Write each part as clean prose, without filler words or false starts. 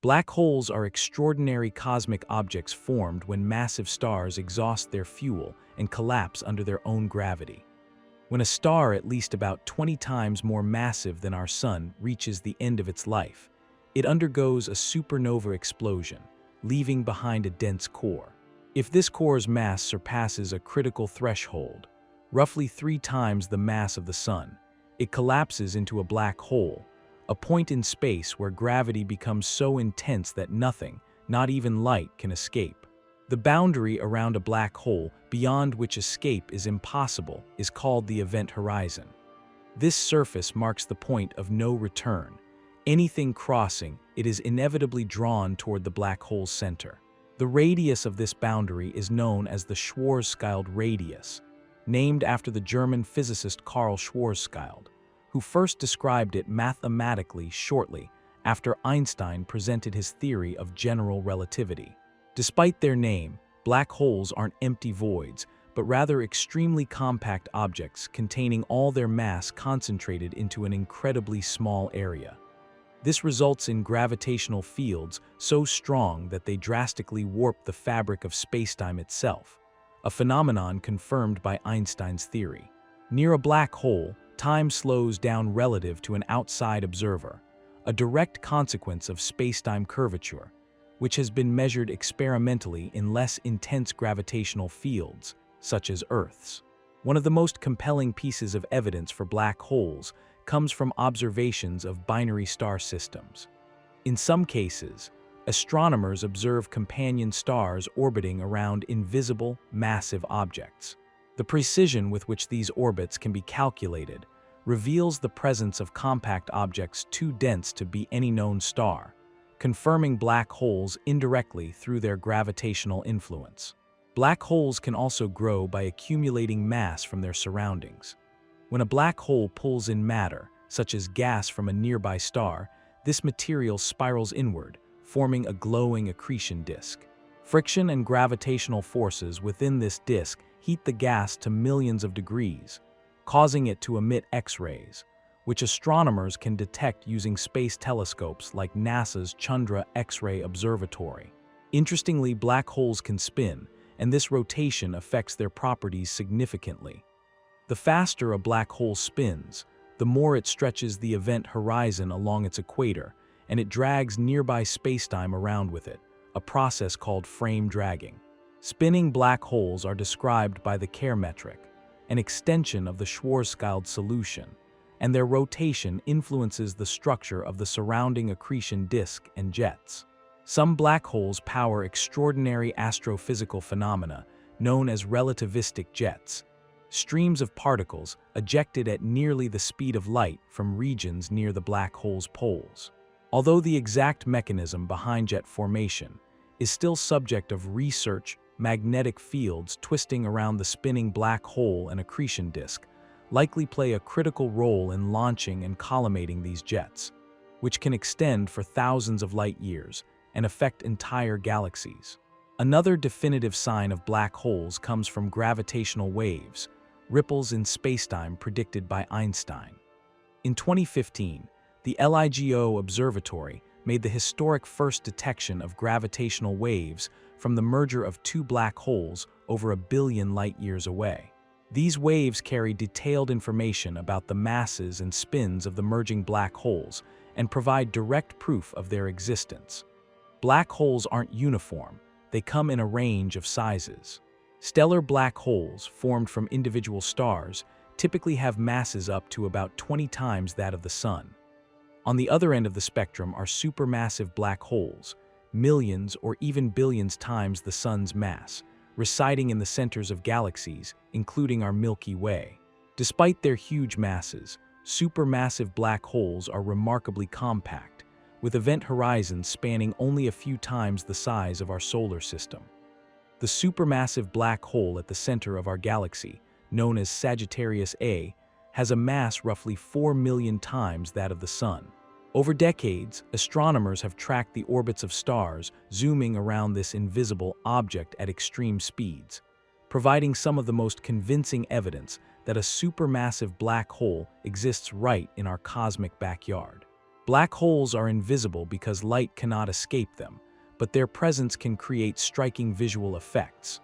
Black holes are extraordinary cosmic objects formed when massive stars exhaust their fuel and collapse under their own gravity. When a star at least about 20 times more massive than our Sun reaches the end of its life, it undergoes a supernova explosion, leaving behind a dense core. If this core's mass surpasses a critical threshold, roughly 3 times the mass of the Sun, it collapses into a black hole, a point in space where gravity becomes so intense that nothing, not even light, can escape. The boundary around a black hole, beyond which escape is impossible, is called the event horizon. This surface marks the point of no return. Anything crossing it is inevitably drawn toward the black hole's center. The radius of this boundary is known as the Schwarzschild radius, named after the German physicist Karl Schwarzschild, who first described it mathematically shortly after Einstein presented his theory of general relativity. Despite their name, black holes aren't empty voids, but rather extremely compact objects containing all their mass concentrated into an incredibly small area. This results in gravitational fields so strong that they drastically warp the fabric of spacetime itself, a phenomenon confirmed by Einstein's theory. Near a black hole, time slows down relative to an outside observer, a direct consequence of spacetime curvature, which has been measured experimentally in less intense gravitational fields, such as Earth's. One of the most compelling pieces of evidence for black holes comes from observations of binary star systems. In some cases, astronomers observe companion stars orbiting around invisible, massive objects. The precision with which these orbits can be calculated reveals the presence of compact objects too dense to be any known star, confirming black holes indirectly through their gravitational influence. Black holes can also grow by accumulating mass from their surroundings. When a black hole pulls in matter, such as gas from a nearby star, this material spirals inward, forming a glowing accretion disk. Friction and gravitational forces within this disk heat the gas to millions of degrees, causing it to emit X-rays, which astronomers can detect using space telescopes like NASA's Chandra X-ray Observatory. Interestingly, black holes can spin, and this rotation affects their properties significantly. The faster a black hole spins, the more it stretches the event horizon along its equator, and it drags nearby spacetime around with it, a process called frame dragging. Spinning black holes are described by the Kerr metric, an extension of the Schwarzschild solution, and their rotation influences the structure of the surrounding accretion disk and jets. Some black holes power extraordinary astrophysical phenomena known as relativistic jets, streams of particles ejected at nearly the speed of light from regions near the black hole's poles. Although the exact mechanism behind jet formation is still subject of research, magnetic fields twisting around the spinning black hole and accretion disk likely play a critical role in launching and collimating these jets, which can extend for thousands of light years and affect entire galaxies. Another definitive sign of black holes comes from gravitational waves, ripples in spacetime predicted by Einstein. In 2015, the LIGO Observatory made the historic first detection of gravitational waves from the merger of 2 black holes over 1 billion light-years away. These waves carry detailed information about the masses and spins of the merging black holes and provide direct proof of their existence. Black holes aren't uniform, they come in a range of sizes. Stellar black holes, formed from individual stars, typically have masses up to about 20 times that of the Sun. On the other end of the spectrum are supermassive black holes, millions or even billions times the Sun's mass, residing in the centers of galaxies, including our Milky Way. Despite their huge masses, supermassive black holes are remarkably compact, with event horizons spanning only a few times the size of our solar system. The supermassive black hole at the center of our galaxy, known as Sagittarius A, has a mass roughly 4 million times that of the Sun. Over decades, astronomers have tracked the orbits of stars zooming around this invisible object at extreme speeds, providing some of the most convincing evidence that a supermassive black hole exists right in our cosmic backyard. Black holes are invisible because light cannot escape them, but their presence can create striking visual effects.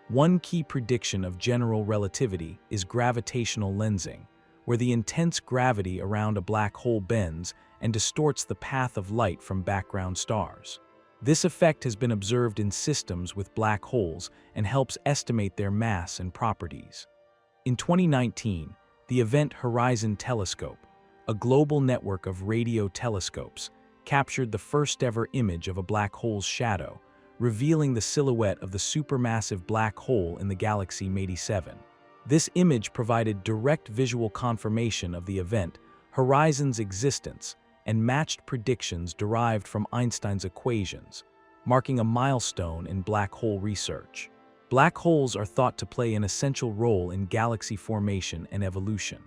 One key prediction of general relativity is gravitational lensing, where the intense gravity around a black hole bends and distorts the path of light from background stars. This effect has been observed in systems with black holes and helps estimate their mass and properties. In 2019, the Event Horizon Telescope, a global network of radio telescopes, captured the first-ever image of a black hole's shadow, revealing the silhouette of the supermassive black hole in the galaxy MADI 7. This image provided direct visual confirmation of the Event Horizon's existence and matched predictions derived from Einstein's equations, marking a milestone in black hole research. Black holes are thought to play an essential role in galaxy formation and evolution.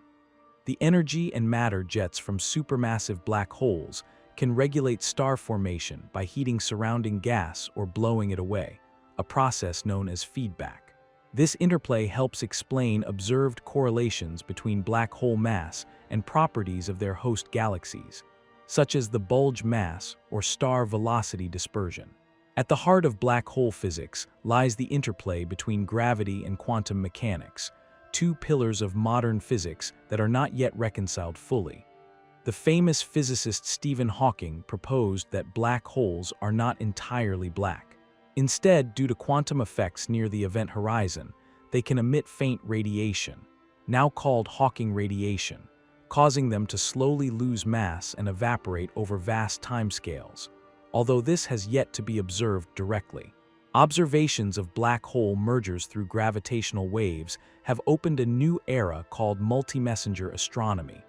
The energy and matter jets from supermassive black holes can regulate star formation by heating surrounding gas or blowing it away, a process known as feedback. This interplay helps explain observed correlations between black hole mass and properties of their host galaxies, such as the bulge mass or star velocity dispersion. At the heart of black hole physics lies the interplay between gravity and quantum mechanics, two pillars of modern physics that are not yet reconciled fully. The famous physicist Stephen Hawking proposed that black holes are not entirely black. Instead, due to quantum effects near the event horizon, they can emit faint radiation, now called Hawking radiation, causing them to slowly lose mass and evaporate over vast timescales, although this has yet to be observed directly. Observations of black hole mergers through gravitational waves have opened a new era called multi-messenger astronomy,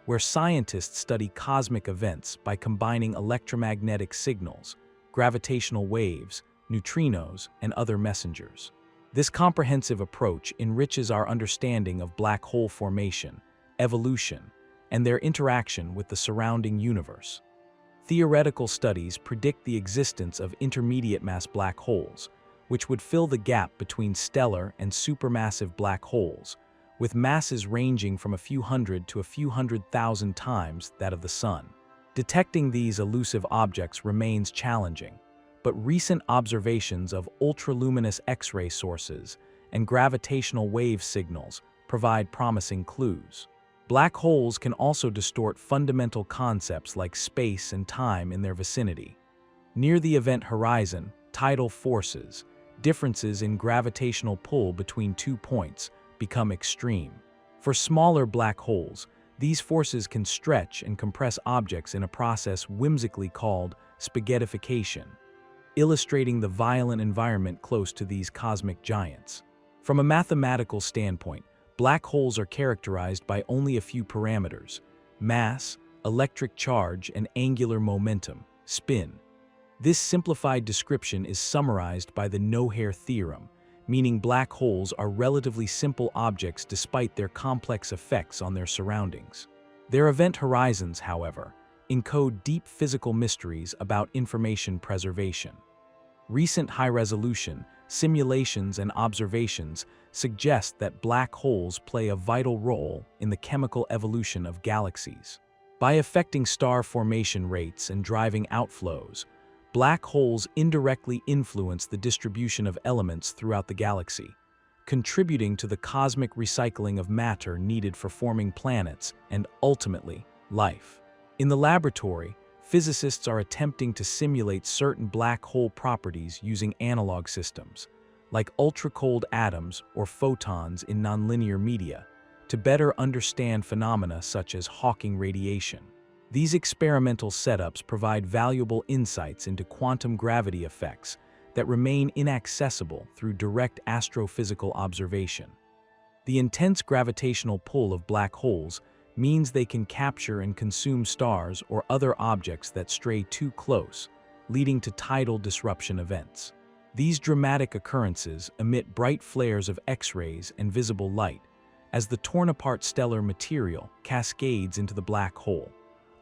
where scientists study cosmic events by combining electromagnetic signals, gravitational waves, neutrinos, and other messengers. This comprehensive approach enriches our understanding of black hole formation, evolution, and their interaction with the surrounding universe. Theoretical studies predict the existence of intermediate-mass black holes, which would fill the gap between stellar and supermassive black holes, with masses ranging from a few hundred to a few 100,000 times that of the Sun. Detecting these elusive objects remains challenging, but recent observations of ultraluminous X-ray sources and gravitational wave signals provide promising clues. Black holes can also distort fundamental concepts like space and time in their vicinity. Near the event horizon, tidal forces, differences in gravitational pull between 2 points, become extreme. For smaller black holes, these forces can stretch and compress objects in a process whimsically called spaghettification, illustrating the violent environment close to these cosmic giants. From a mathematical standpoint, black holes are characterized by only a few parameters: mass, electric charge, and angular momentum, spin. This simplified description is summarized by the no-hair theorem, meaning black holes are relatively simple objects despite their complex effects on their surroundings. Their event horizons, however, encode deep physical mysteries about information preservation. Recent high-resolution simulations and observations suggest that black holes play a vital role in the chemical evolution of galaxies. By affecting star formation rates and driving outflows, black holes indirectly influence the distribution of elements throughout the galaxy, contributing to the cosmic recycling of matter needed for forming planets and, ultimately, life. In the laboratory, physicists are attempting to simulate certain black hole properties using analog systems, like ultra-cold atoms or photons in nonlinear media, to better understand phenomena such as Hawking radiation. These experimental setups provide valuable insights into quantum gravity effects that remain inaccessible through direct astrophysical observation. The intense gravitational pull of black holes means they can capture and consume stars or other objects that stray too close, leading to tidal disruption events. These dramatic occurrences emit bright flares of X-rays and visible light, as the torn-apart stellar material cascades into the black hole,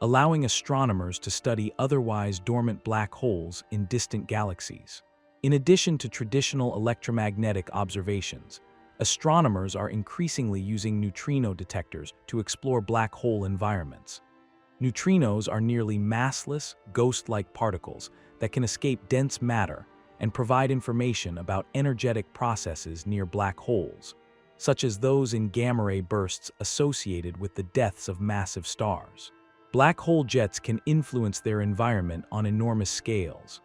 allowing astronomers to study otherwise dormant black holes in distant galaxies. In addition to traditional electromagnetic observations, astronomers are increasingly using neutrino detectors to explore black hole environments. Neutrinos are nearly massless, ghost-like particles that can escape dense matter and provide information about energetic processes near black holes, such as those in gamma-ray bursts associated with the deaths of massive stars. Black hole jets can influence their environment on enormous scales.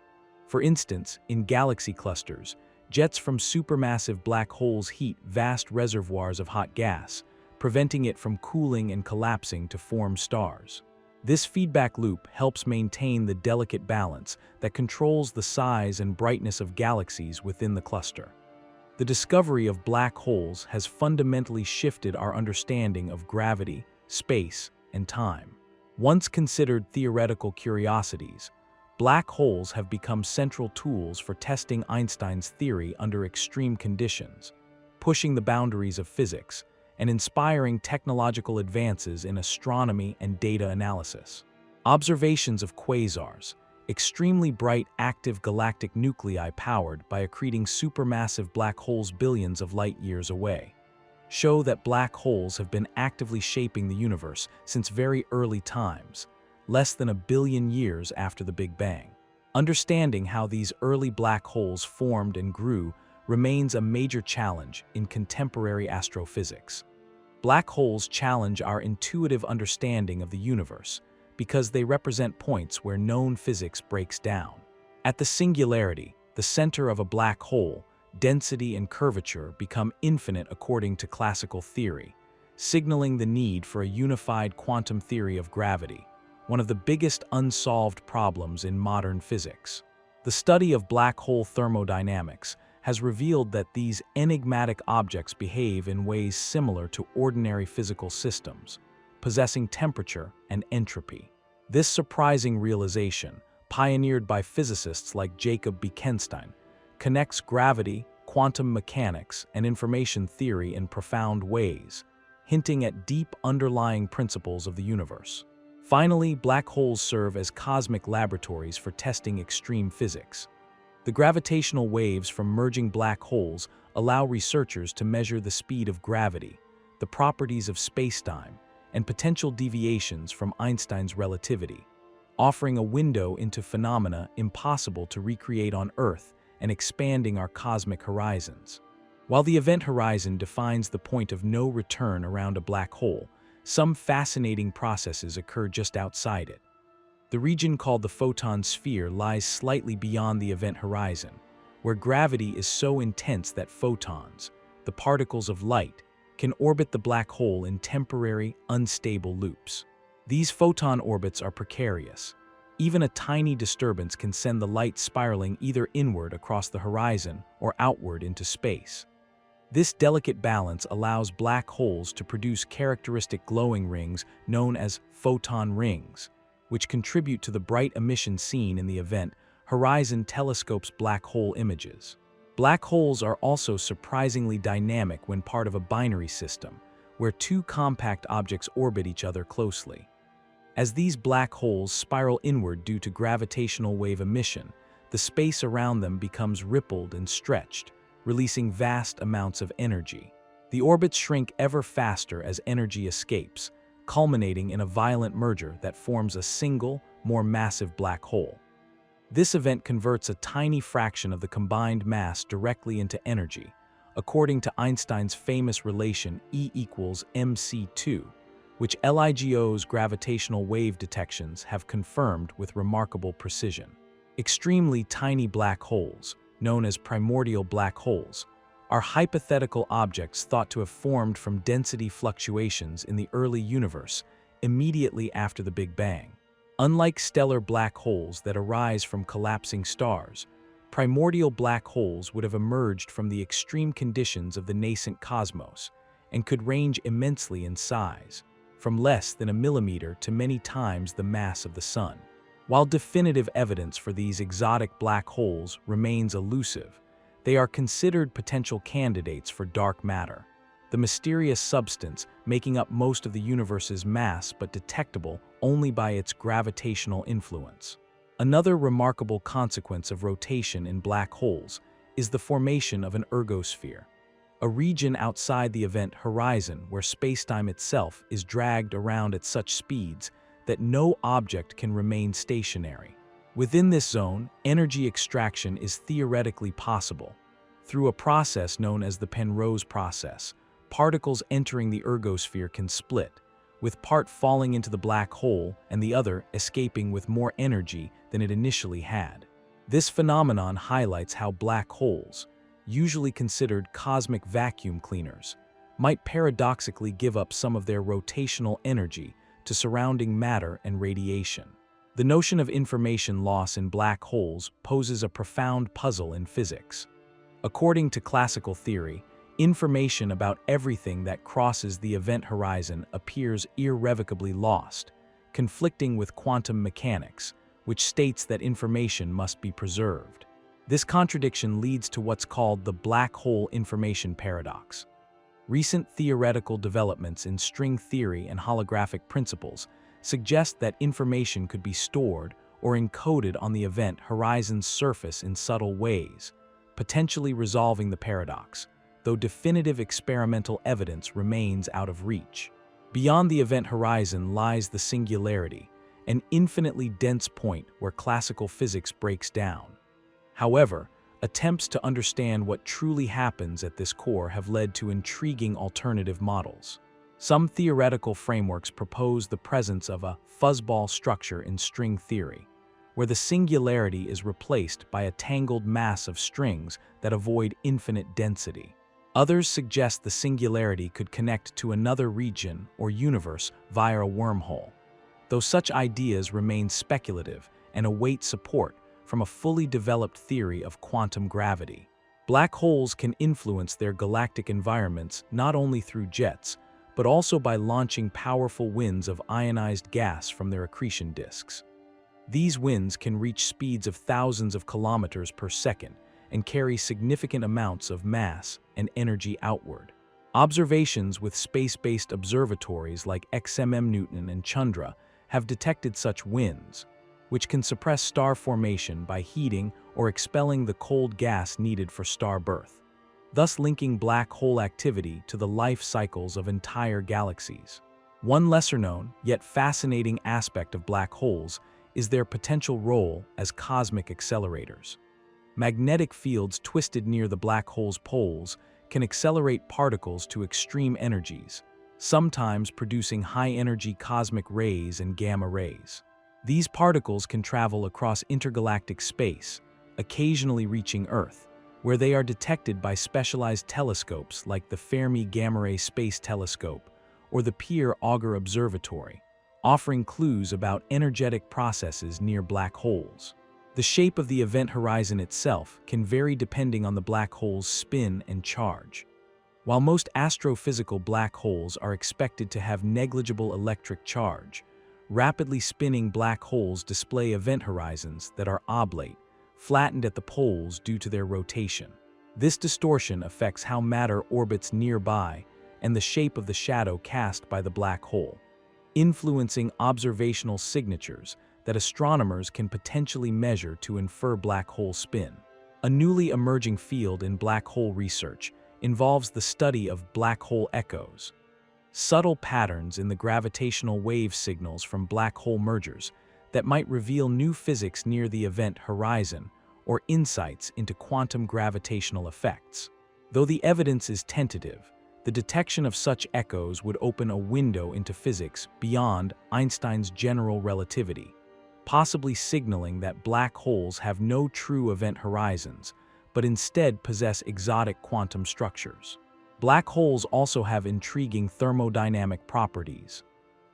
For instance, in galaxy clusters, jets from supermassive black holes heat vast reservoirs of hot gas, preventing it from cooling and collapsing to form stars. This feedback loop helps maintain the delicate balance that controls the size and brightness of galaxies within the cluster. The discovery of black holes has fundamentally shifted our understanding of gravity, space, and time. Once considered theoretical curiosities, black holes have become central tools for testing Einstein's theory under extreme conditions, pushing the boundaries of physics and inspiring technological advances in astronomy and data analysis. Observations of quasars, extremely bright active galactic nuclei powered by accreting supermassive black holes billions of light-years away, show that black holes have been actively shaping the universe since very early times, less than 1 billion years after the Big Bang. Understanding how these early black holes formed and grew remains a major challenge in contemporary astrophysics. Black holes challenge our intuitive understanding of the universe because they represent points where known physics breaks down. At the singularity, the center of a black hole, density and curvature become infinite according to classical theory, signaling the need for a unified quantum theory of gravity, one of the biggest unsolved problems in modern physics. The study of black hole thermodynamics has revealed that these enigmatic objects behave in ways similar to ordinary physical systems, possessing temperature and entropy. This surprising realization, pioneered by physicists like Jacob Bekenstein, connects gravity, quantum mechanics, and information theory in profound ways, hinting at deep underlying principles of the universe. Finally, black holes serve as cosmic laboratories for testing extreme physics. The gravitational waves from merging black holes allow researchers to measure the speed of gravity, the properties of spacetime, and potential deviations from Einstein's relativity, offering a window into phenomena impossible to recreate on Earth and expanding our cosmic horizons. While the event horizon defines the point of no return around a black hole, some fascinating processes occur just outside it. The region called the photon sphere lies slightly beyond the event horizon, where gravity is so intense that photons, the particles of light, can orbit the black hole in temporary, unstable loops. These photon orbits are precarious. Even a tiny disturbance can send the light spiraling either inward across the horizon or outward into space. This delicate balance allows black holes to produce characteristic glowing rings known as photon rings, which contribute to the bright emission seen in the Event Horizon Telescope's black hole images. Black holes are also surprisingly dynamic when part of a binary system, where two compact objects orbit each other closely. As these black holes spiral inward due to gravitational wave emission, the space around them becomes rippled and stretched, releasing vast amounts of energy. The orbits shrink ever faster as energy escapes, culminating in a violent merger that forms a single, more massive black hole. This event converts a tiny fraction of the combined mass directly into energy, according to Einstein's famous relation E=mc2, which LIGO's gravitational wave detections have confirmed with remarkable precision. Extremely tiny black holes, known as primordial black holes, are hypothetical objects thought to have formed from density fluctuations in the early universe immediately after the Big Bang. Unlike stellar black holes that arise from collapsing stars, primordial black holes would have emerged from the extreme conditions of the nascent cosmos and could range immensely in size, from less than a millimeter to many times the mass of the Sun. While definitive evidence for these exotic black holes remains elusive, they are considered potential candidates for dark matter, the mysterious substance making up most of the universe's mass but detectable only by its gravitational influence. Another remarkable consequence of rotation in black holes is the formation of an ergosphere, a region outside the event horizon where spacetime itself is dragged around at such speeds that no object can remain stationary. Within this zone, energy extraction is theoretically possible. Through a process known as the Penrose process, particles entering the ergosphere can split, with part falling into the black hole and the other escaping with more energy than it initially had. This phenomenon highlights how black holes, usually considered cosmic vacuum cleaners, might paradoxically give up some of their rotational energy to surrounding matter and radiation. The notion of information loss in black holes poses a profound puzzle in physics. According to classical theory, information about everything that crosses the event horizon appears irrevocably lost, conflicting with quantum mechanics, which states that information must be preserved. This contradiction leads to what's called the black hole information paradox. Recent theoretical developments in string theory and holographic principles suggest that information could be stored or encoded on the event horizon's surface in subtle ways, potentially resolving the paradox, though definitive experimental evidence remains out of reach. Beyond the event horizon lies the singularity, an infinitely dense point where classical physics breaks down. However, attempts to understand what truly happens at this core have led to intriguing alternative models. Some theoretical frameworks propose the presence of a fuzzball structure in string theory, where the singularity is replaced by a tangled mass of strings that avoid infinite density. Others suggest the singularity could connect to another region or universe via a wormhole, though such ideas remain speculative and await support from a fully developed theory of quantum gravity. Black holes can influence their galactic environments not only through jets, but also by launching powerful winds of ionized gas from their accretion disks. These winds can reach speeds of thousands of kilometers per second and carry significant amounts of mass and energy outward. Observations with space-based observatories like XMM Newton and Chandra have detected such winds, which can suppress star formation by heating or expelling the cold gas needed for star birth, thus linking black hole activity to the life cycles of entire galaxies. One lesser-known, yet fascinating aspect of black holes is their potential role as cosmic accelerators. Magnetic fields twisted near the black hole's poles can accelerate particles to extreme energies, sometimes producing high-energy cosmic rays and gamma rays. These particles can travel across intergalactic space, occasionally reaching Earth, where they are detected by specialized telescopes like the Fermi Gamma Ray Space Telescope or the Pier Auger Observatory, offering clues about energetic processes near black holes. The shape of the event horizon itself can vary depending on the black hole's spin and charge. While most astrophysical black holes are expected to have negligible electric charge, rapidly spinning black holes display event horizons that are oblate, flattened at the poles due to their rotation. This distortion affects how matter orbits nearby and the shape of the shadow cast by the black hole, influencing observational signatures that astronomers can potentially measure to infer black hole spin. A newly emerging field in black hole research involves the study of black hole echoes, subtle patterns in the gravitational wave signals from black hole mergers that might reveal new physics near the event horizon or insights into quantum gravitational effects. Though the evidence is tentative, the detection of such echoes would open a window into physics beyond Einstein's general relativity, possibly signaling that black holes have no true event horizons, but instead possess exotic quantum structures. Black holes also have intriguing thermodynamic properties.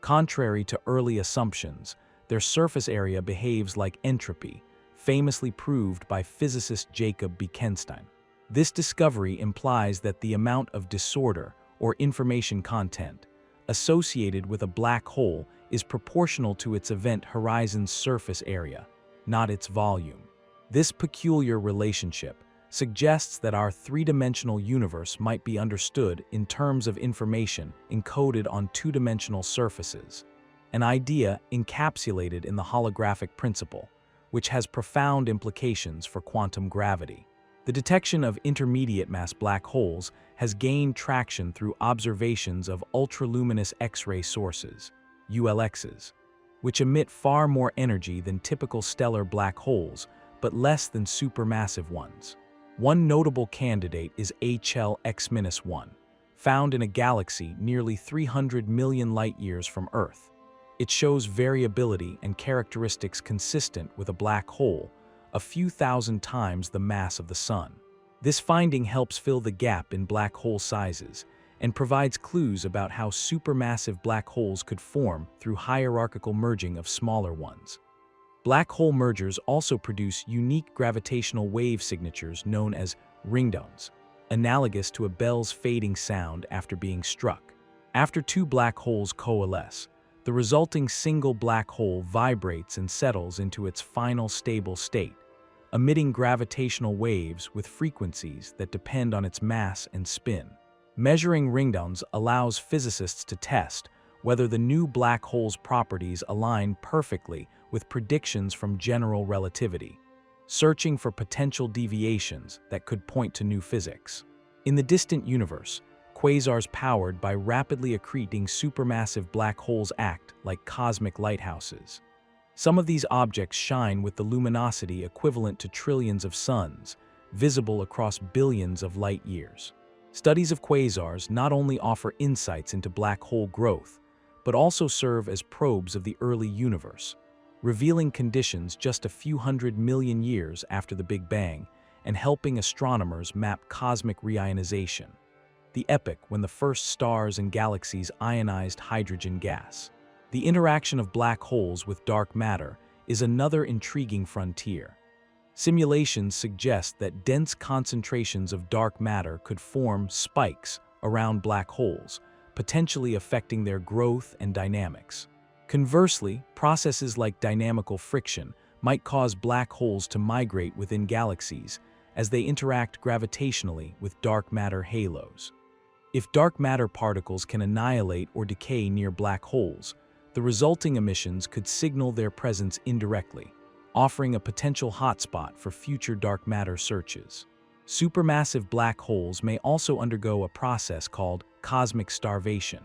Contrary to early assumptions, their surface area behaves like entropy, famously proved by physicist Jacob Bekenstein. This discovery implies that the amount of disorder or information content associated with a black hole is proportional to its event horizon's surface area, not its volume. This peculiar relationship suggests that our three-dimensional universe might be understood in terms of information encoded on two-dimensional surfaces, an idea encapsulated in the holographic principle, which has profound implications for quantum gravity. The detection of intermediate mass black holes has gained traction through observations of ultraluminous X-ray sources, ULXs. which emit far more energy than typical stellar black holes, but less than supermassive ones. One notable candidate is HL X-1, found in a galaxy nearly 300 million light-years from Earth. It shows variability and characteristics consistent with a black hole, a few thousand times the mass of the Sun. This finding helps fill the gap in black hole sizes and provides clues about how supermassive black holes could form through hierarchical merging of smaller ones. Black hole mergers also produce unique gravitational wave signatures known as ringtones, analogous to a bell's fading sound after being struck. After two black holes coalesce, the resulting single black hole vibrates and settles into its final stable state, emitting gravitational waves with frequencies that depend on its mass and spin. Measuring ringtones allows physicists to test whether the new black hole's properties align perfectly with predictions from general relativity, searching for potential deviations that could point to new physics. In the distant universe, quasars powered by rapidly accreting supermassive black holes act like cosmic lighthouses. Some of these objects shine with the luminosity equivalent to trillions of suns, visible across billions of light years. Studies of quasars not only offer insights into black hole growth, but also serve as probes of the early universe, revealing conditions just a few hundred million years after the Big Bang and helping astronomers map cosmic reionization, the epoch when the first stars and galaxies ionized hydrogen gas. The interaction of black holes with dark matter is another intriguing frontier. Simulations suggest that dense concentrations of dark matter could form spikes around black holes, potentially affecting their growth and dynamics. Conversely, processes like dynamical friction might cause black holes to migrate within galaxies as they interact gravitationally with dark matter halos. If dark matter particles can annihilate or decay near black holes, the resulting emissions could signal their presence indirectly, offering a potential hotspot for future dark matter searches. Supermassive black holes may also undergo a process called cosmic starvation.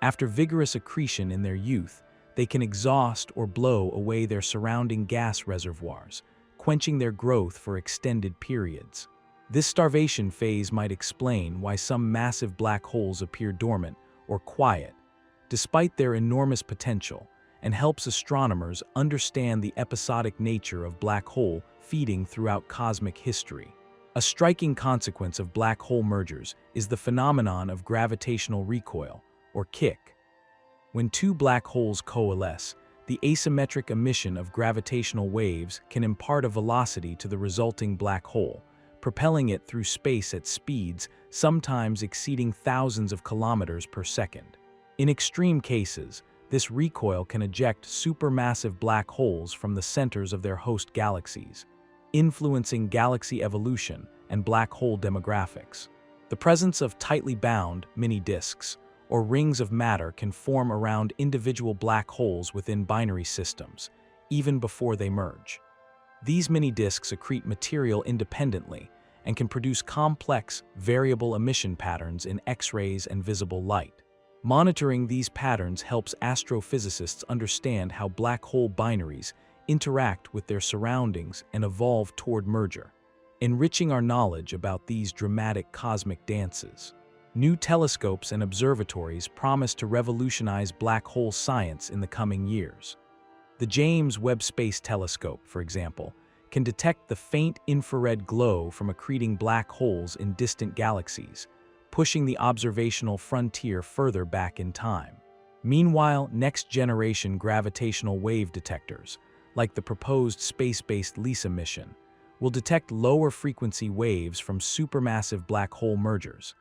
After vigorous accretion in their youth, they can exhaust or blow away their surrounding gas reservoirs, quenching their growth for extended periods. This starvation phase might explain why some massive black holes appear dormant or quiet, despite their enormous potential, and helps astronomers understand the episodic nature of black hole feeding throughout cosmic history. A striking consequence of black hole mergers is the phenomenon of gravitational recoil, or kick. When two black holes coalesce, the asymmetric emission of gravitational waves can impart a velocity to the resulting black hole, propelling it through space at speeds sometimes exceeding thousands of kilometers per second. In extreme cases, this recoil can eject supermassive black holes from the centers of their host galaxies, influencing galaxy evolution and black hole demographics. The presence of tightly bound mini-disks, or rings of matter, can form around individual black holes within binary systems, even before they merge. These mini-disks accrete material independently and can produce complex, variable emission patterns in X-rays and visible light. Monitoring these patterns helps astrophysicists understand how black hole binaries interact with their surroundings and evolve toward merger, enriching our knowledge about these dramatic cosmic dances. New telescopes and observatories promise to revolutionize black hole science in the coming years. The James Webb Space Telescope, for example, can detect the faint infrared glow from accreting black holes in distant galaxies, pushing the observational frontier further back in time. Meanwhile, next-generation gravitational wave detectors, like the proposed space-based LISA mission, will detect lower-frequency waves from supermassive black hole mergers,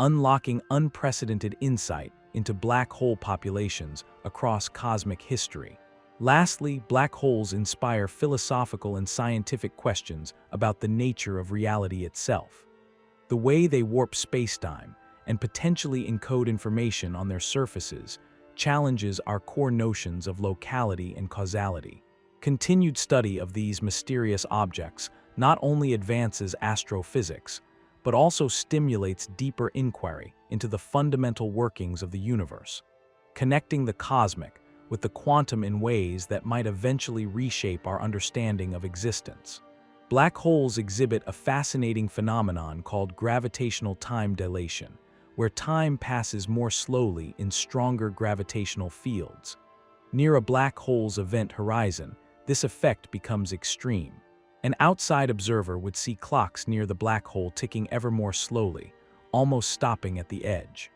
unlocking unprecedented insight into black hole populations across cosmic history. Lastly, black holes inspire philosophical and scientific questions about the nature of reality itself. The way they warp spacetime and potentially encode information on their surfaces challenges our core notions of locality and causality. Continued study of these mysterious objects not only advances astrophysics, but also stimulates deeper inquiry into the fundamental workings of the universe. Connecting the cosmic with the quantum in ways that might eventually reshape our understanding of existence. Black holes exhibit a fascinating phenomenon called gravitational time dilation, where time passes more slowly in stronger gravitational fields. Near a black hole's event horizon, this effect becomes extreme. An outside observer would see clocks near the black hole ticking ever more slowly, almost stopping at the edge.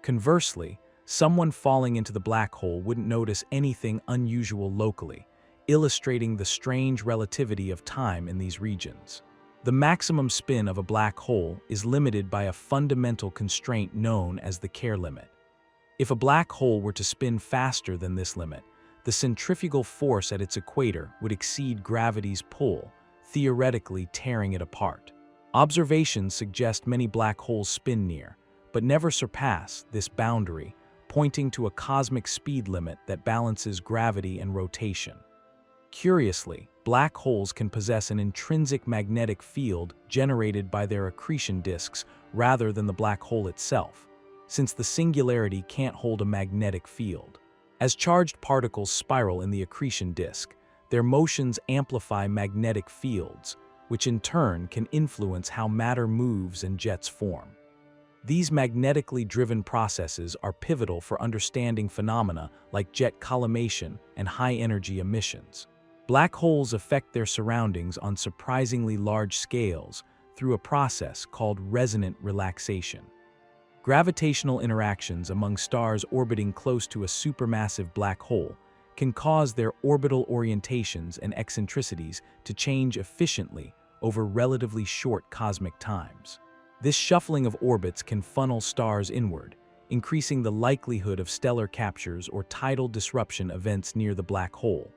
Conversely, someone falling into the black hole wouldn't notice anything unusual locally, illustrating the strange relativity of time in these regions. The maximum spin of a black hole is limited by a fundamental constraint known as the Kerr limit. If a black hole were to spin faster than this limit, the centrifugal force at its equator would exceed gravity's pull, theoretically tearing it apart. Observations suggest many black holes spin near, but never surpass this boundary, pointing to a cosmic speed limit that balances gravity and rotation. Curiously, black holes can possess an intrinsic magnetic field generated by their accretion disks rather than the black hole itself, since the singularity can't hold a magnetic field. As charged particles spiral in the accretion disk, their motions amplify magnetic fields, which in turn can influence how matter moves and jets form. These magnetically driven processes are pivotal for understanding phenomena like jet collimation and high-energy emissions. Black holes affect their surroundings on surprisingly large scales through a process called resonant relaxation. Gravitational interactions among stars orbiting close to a supermassive black hole can cause their orbital orientations and eccentricities to change efficiently over relatively short cosmic times. This shuffling of orbits can funnel stars inward, increasing the likelihood of stellar captures or tidal disruption events near the black hole.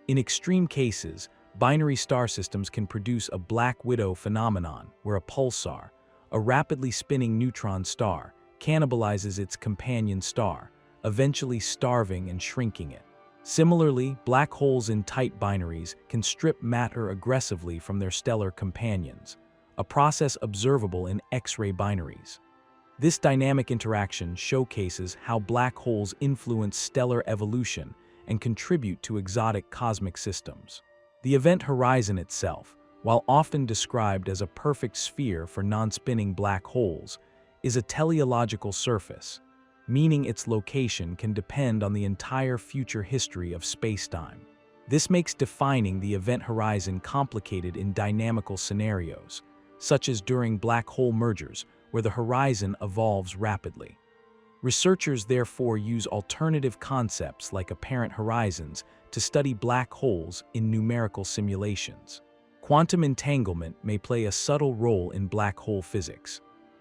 In extreme cases, binary star systems can produce a black widow phenomenon where a pulsar, a rapidly spinning neutron star, cannibalizes its companion star, eventually starving and shrinking it. Similarly, black holes in tight binaries can strip matter aggressively from their stellar companions, a process observable in X-ray binaries. This dynamic interaction showcases how black holes influence stellar evolution and contribute to exotic cosmic systems. The event horizon itself, while often described as a perfect sphere for non-spinning black holes, is a teleological surface, meaning its location can depend on the entire future history of spacetime. This makes defining the event horizon complicated in dynamical scenarios, such as during black hole mergers, where the horizon evolves rapidly. Researchers therefore use alternative concepts like apparent horizons to study black holes in numerical simulations. Quantum entanglement may play a subtle role in black hole physics.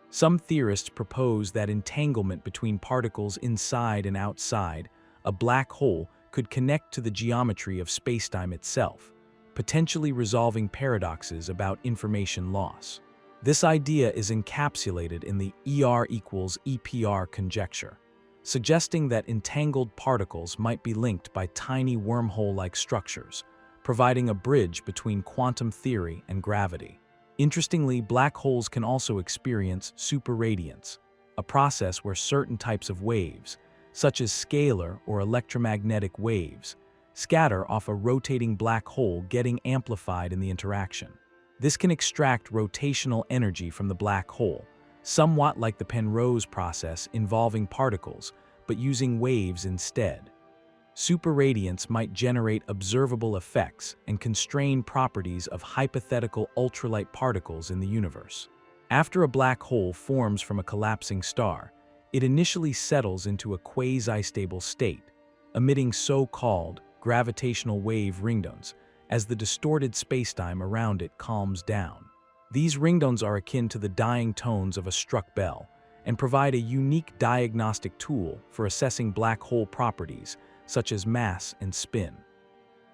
Some theorists propose that entanglement between particles inside and outside a black hole could connect to the geometry of spacetime itself, potentially resolving paradoxes about information loss. This idea is encapsulated in the ER equals EPR conjecture, suggesting that entangled particles might be linked by tiny wormhole-like structures, providing a bridge between quantum theory and gravity. Interestingly, black holes can also experience superradiance, a process where certain types of waves, such as scalar or electromagnetic waves, scatter off a rotating black hole, getting amplified in the interaction. This can extract rotational energy from the black hole, somewhat like the Penrose process involving particles, but using waves instead. Superradiance might generate observable effects and constrain properties of hypothetical ultralight particles in the universe. After a black hole forms from a collapsing star, it initially settles into a quasi-stable state, emitting so-called gravitational wave ringtones as the distorted spacetime around it calms down. These ringtones are akin to the dying tones of a struck bell and provide a unique diagnostic tool for assessing black hole properties such as mass and spin.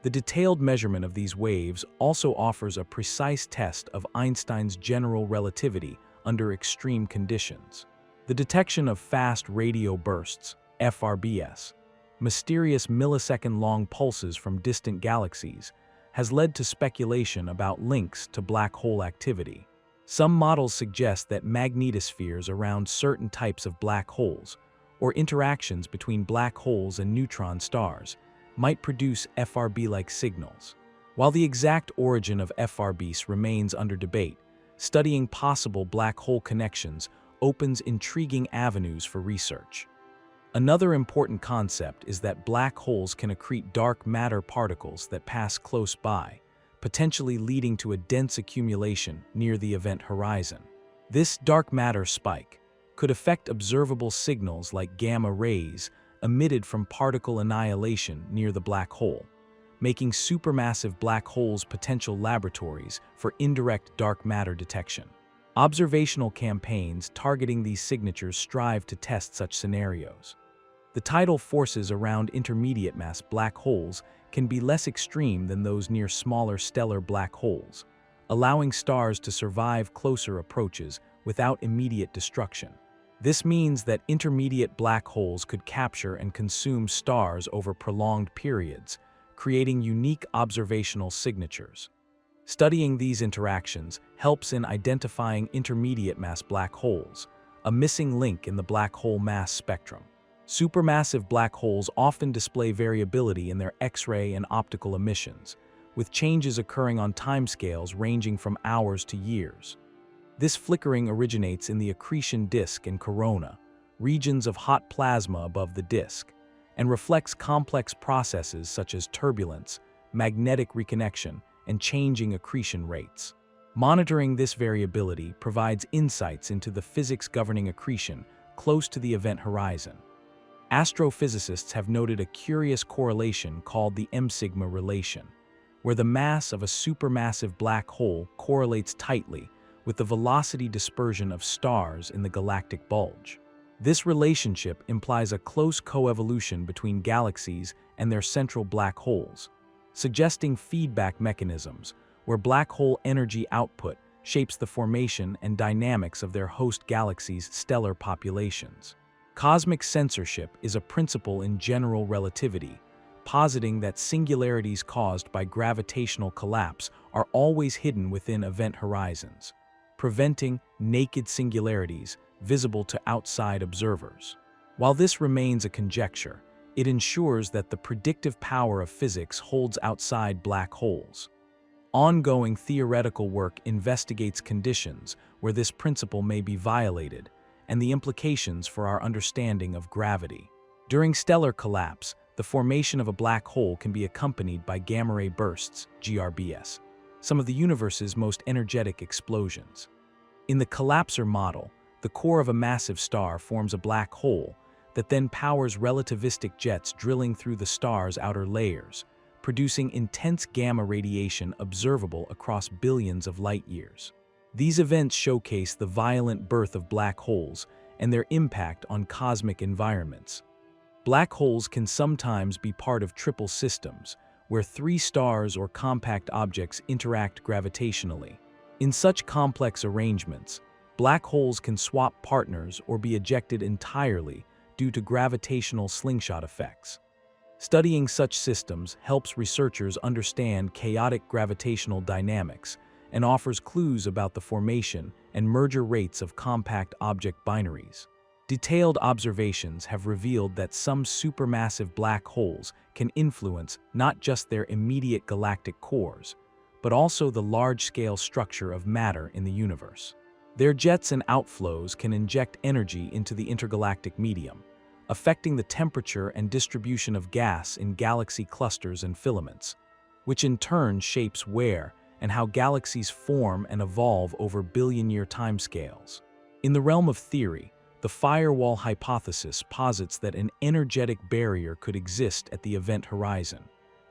The detailed measurement of these waves also offers a precise test of Einstein's general relativity under extreme conditions. The detection of fast radio bursts, FRBs, mysterious millisecond-long pulses from distant galaxies, has led to speculation about links to black hole activity. Some models suggest that magnetospheres around certain types of black holes, or interactions between black holes and neutron stars, might produce FRB-like signals. While the exact origin of FRBs remains under debate, studying possible black hole connections opens intriguing avenues for research. Another important concept is that black holes can accrete dark matter particles that pass close by, potentially leading to a dense accumulation near the event horizon. This dark matter spike could affect observable signals like gamma rays emitted from particle annihilation near the black hole, making supermassive black holes potential laboratories for indirect dark matter detection. Observational campaigns targeting these signatures strive to test such scenarios. The tidal forces around intermediate mass black holes can be less extreme than those near smaller stellar black holes, allowing stars to survive closer approaches without immediate destruction. This means that intermediate black holes could capture and consume stars over prolonged periods, creating unique observational signatures. Studying these interactions helps in identifying intermediate mass black holes, a missing link in the black hole mass spectrum. Supermassive black holes often display variability in their X-ray and optical emissions, with changes occurring on timescales ranging from hours to years. This flickering originates in the accretion disk and corona, regions of hot plasma above the disk, and reflects complex processes such as turbulence, magnetic reconnection, and changing accretion rates. Monitoring this variability provides insights into the physics governing accretion close to the event horizon. Astrophysicists have noted a curious correlation called the M-sigma relation, where the mass of a supermassive black hole correlates tightly with the velocity dispersion of stars in the galactic bulge. This relationship implies a close coevolution between galaxies and their central black holes, suggesting feedback mechanisms where black hole energy output shapes the formation and dynamics of their host galaxies' stellar populations. Cosmic censorship is a principle in general relativity, positing that singularities caused by gravitational collapse are always hidden within event horizons, preventing naked singularities visible to outside observers. While this remains a conjecture, it ensures that the predictive power of physics holds outside black holes. Ongoing theoretical work investigates conditions where this principle may be violated and the implications for our understanding of gravity. During stellar collapse, the formation of a black hole can be accompanied by gamma-ray bursts, GRBS, some of the universe's most energetic explosions. In the collapsor model, the core of a massive star forms a black hole that then powers relativistic jets drilling through the star's outer layers, producing intense gamma radiation observable across billions of light years. These events showcase the violent birth of black holes and their impact on cosmic environments. Black holes can sometimes be part of triple systems, where three stars or compact objects interact gravitationally. In such complex arrangements, black holes can swap partners or be ejected entirely due to gravitational slingshot effects. Studying such systems helps researchers understand chaotic gravitational dynamics and offers clues about the formation and merger rates of compact object binaries. Detailed observations have revealed that some supermassive black holes can influence not just their immediate galactic cores, but also the large-scale structure of matter in the universe. Their jets and outflows can inject energy into the intergalactic medium, affecting the temperature and distribution of gas in galaxy clusters and filaments, which in turn shapes where and how galaxies form and evolve over billion-year timescales. In the realm of theory, the firewall hypothesis posits that an energetic barrier could exist at the event horizon,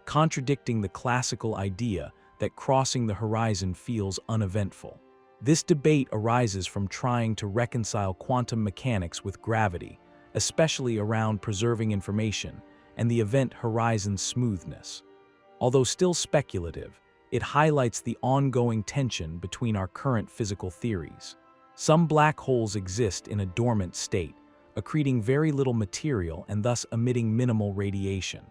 contradicting the classical idea that crossing the horizon feels uneventful. This debate arises from trying to reconcile quantum mechanics with gravity, especially around preserving information and the event horizon's smoothness. Although still speculative, it highlights the ongoing tension between our current physical theories. Some black holes exist in a dormant state, accreting very little material and thus emitting minimal radiation.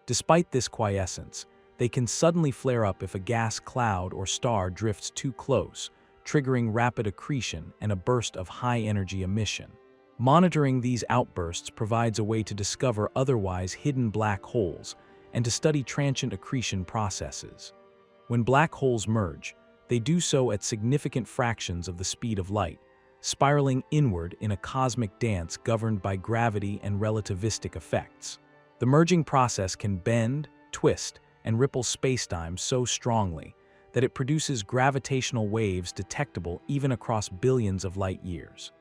Despite this quiescence, they can suddenly flare up if a gas cloud or star drifts too close, triggering rapid accretion and a burst of high-energy emission. Monitoring these outbursts provides a way to discover otherwise hidden black holes and to study transient accretion processes. When black holes merge, they do so at significant fractions of the speed of light, spiraling inward in a cosmic dance governed by gravity and relativistic effects. The merging process can bend, twist, and ripple spacetime so strongly that it produces gravitational waves detectable even across billions of light years.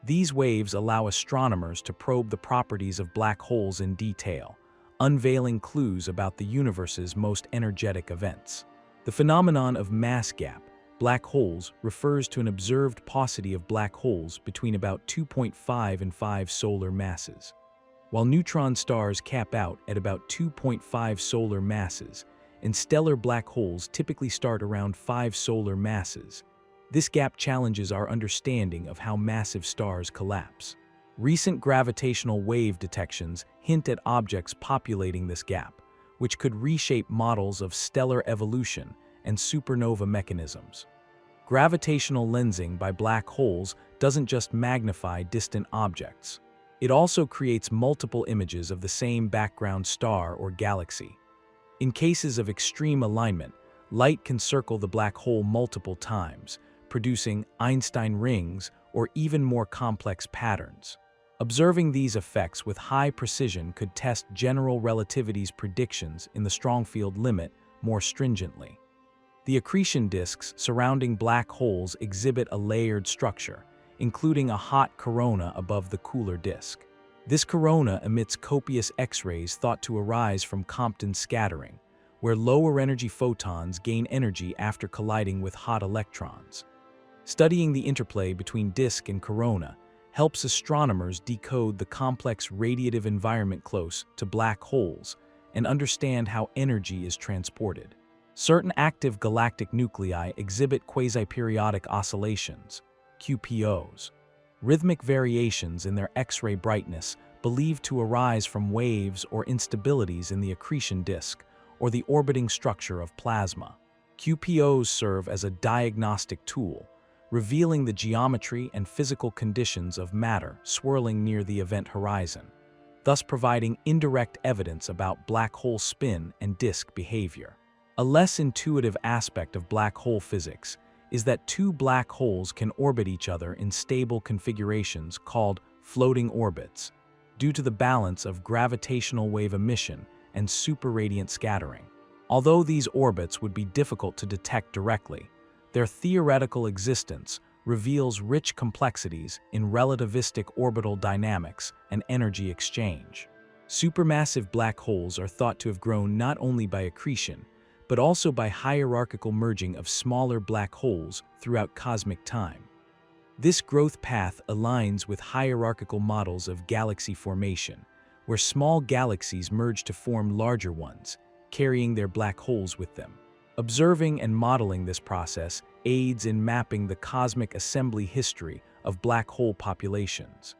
These waves allow astronomers to probe the properties of black holes in detail, unveiling clues about the universe's most energetic events. The phenomenon of mass gap, black holes, refers to an observed paucity of black holes between about 2.5 and 5 solar masses. While neutron stars cap out at about 2.5 solar masses, and stellar black holes typically start around 5 solar masses, this gap challenges our understanding of how massive stars collapse. Recent gravitational wave detections hint at objects populating this gap, which could reshape models of stellar evolution and supernova mechanisms. Gravitational lensing by black holes doesn't just magnify distant objects. It also creates multiple images of the same background star or galaxy. In cases of extreme alignment, light can circle the black hole multiple times, producing Einstein rings or even more complex patterns. Observing these effects with high precision could test general relativity's predictions in the strong field limit more stringently. The accretion disks surrounding black holes exhibit a layered structure, including a hot corona above the cooler disk. This corona emits copious X-rays thought to arise from Compton scattering, where lower-energy photons gain energy after colliding with hot electrons. Studying the interplay between disk and corona helps astronomers decode the complex radiative environment close to black holes and understand how energy is transported. Certain active galactic nuclei exhibit quasi-periodic oscillations, QPOs, rhythmic variations in their X-ray brightness believed to arise from waves or instabilities in the accretion disk or the orbiting structure of plasma. QPOs serve as a diagnostic tool, revealing the geometry and physical conditions of matter swirling near the event horizon, thus providing indirect evidence about black hole spin and disk behavior. A less intuitive aspect of black hole physics is that two black holes can orbit each other in stable configurations called floating orbits, due to the balance of gravitational wave emission and superradiant scattering. Although these orbits would be difficult to detect directly, their theoretical existence reveals rich complexities in relativistic orbital dynamics and energy exchange. Supermassive black holes are thought to have grown not only by accretion, but also by hierarchical merging of smaller black holes throughout cosmic time. This growth path aligns with hierarchical models of galaxy formation, where small galaxies merge to form larger ones, carrying their black holes with them. Observing and modeling this process aids in mapping the cosmic assembly history of black hole populations.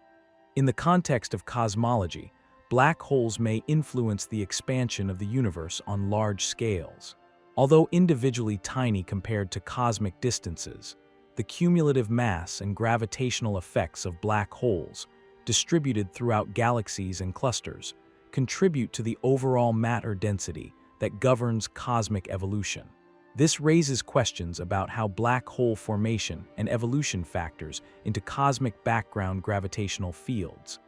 In the context of cosmology, black holes may influence the expansion of the universe on large scales. Although individually tiny compared to cosmic distances, the cumulative mass and gravitational effects of black holes, distributed throughout galaxies and clusters, contribute to the overall matter density that governs cosmic evolution. This raises questions about how black hole formation and evolution factors into cosmic background gravitational fields.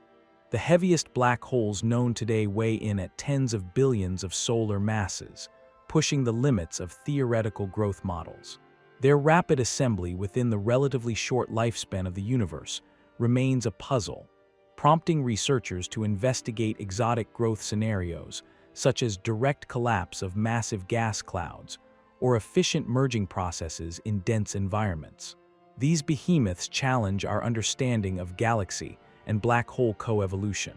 The heaviest black holes known today weigh in at tens of billions of solar masses, pushing the limits of theoretical growth models. Their rapid assembly within the relatively short lifespan of the universe remains a puzzle, prompting researchers to investigate exotic growth scenarios such as direct collapse of massive gas clouds or efficient merging processes in dense environments. These behemoths challenge our understanding of galaxy and black hole coevolution.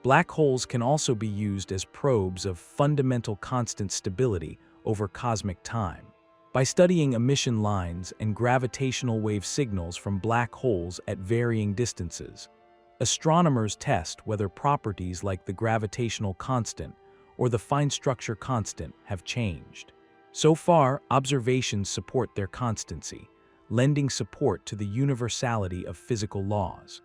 Black holes can also be used as probes of fundamental constant stability over cosmic time. By studying emission lines and gravitational wave signals from black holes at varying distances, astronomers test whether properties like the gravitational constant or the fine structure constant have changed. So far, observations support their constancy, lending support to the universality of physical laws.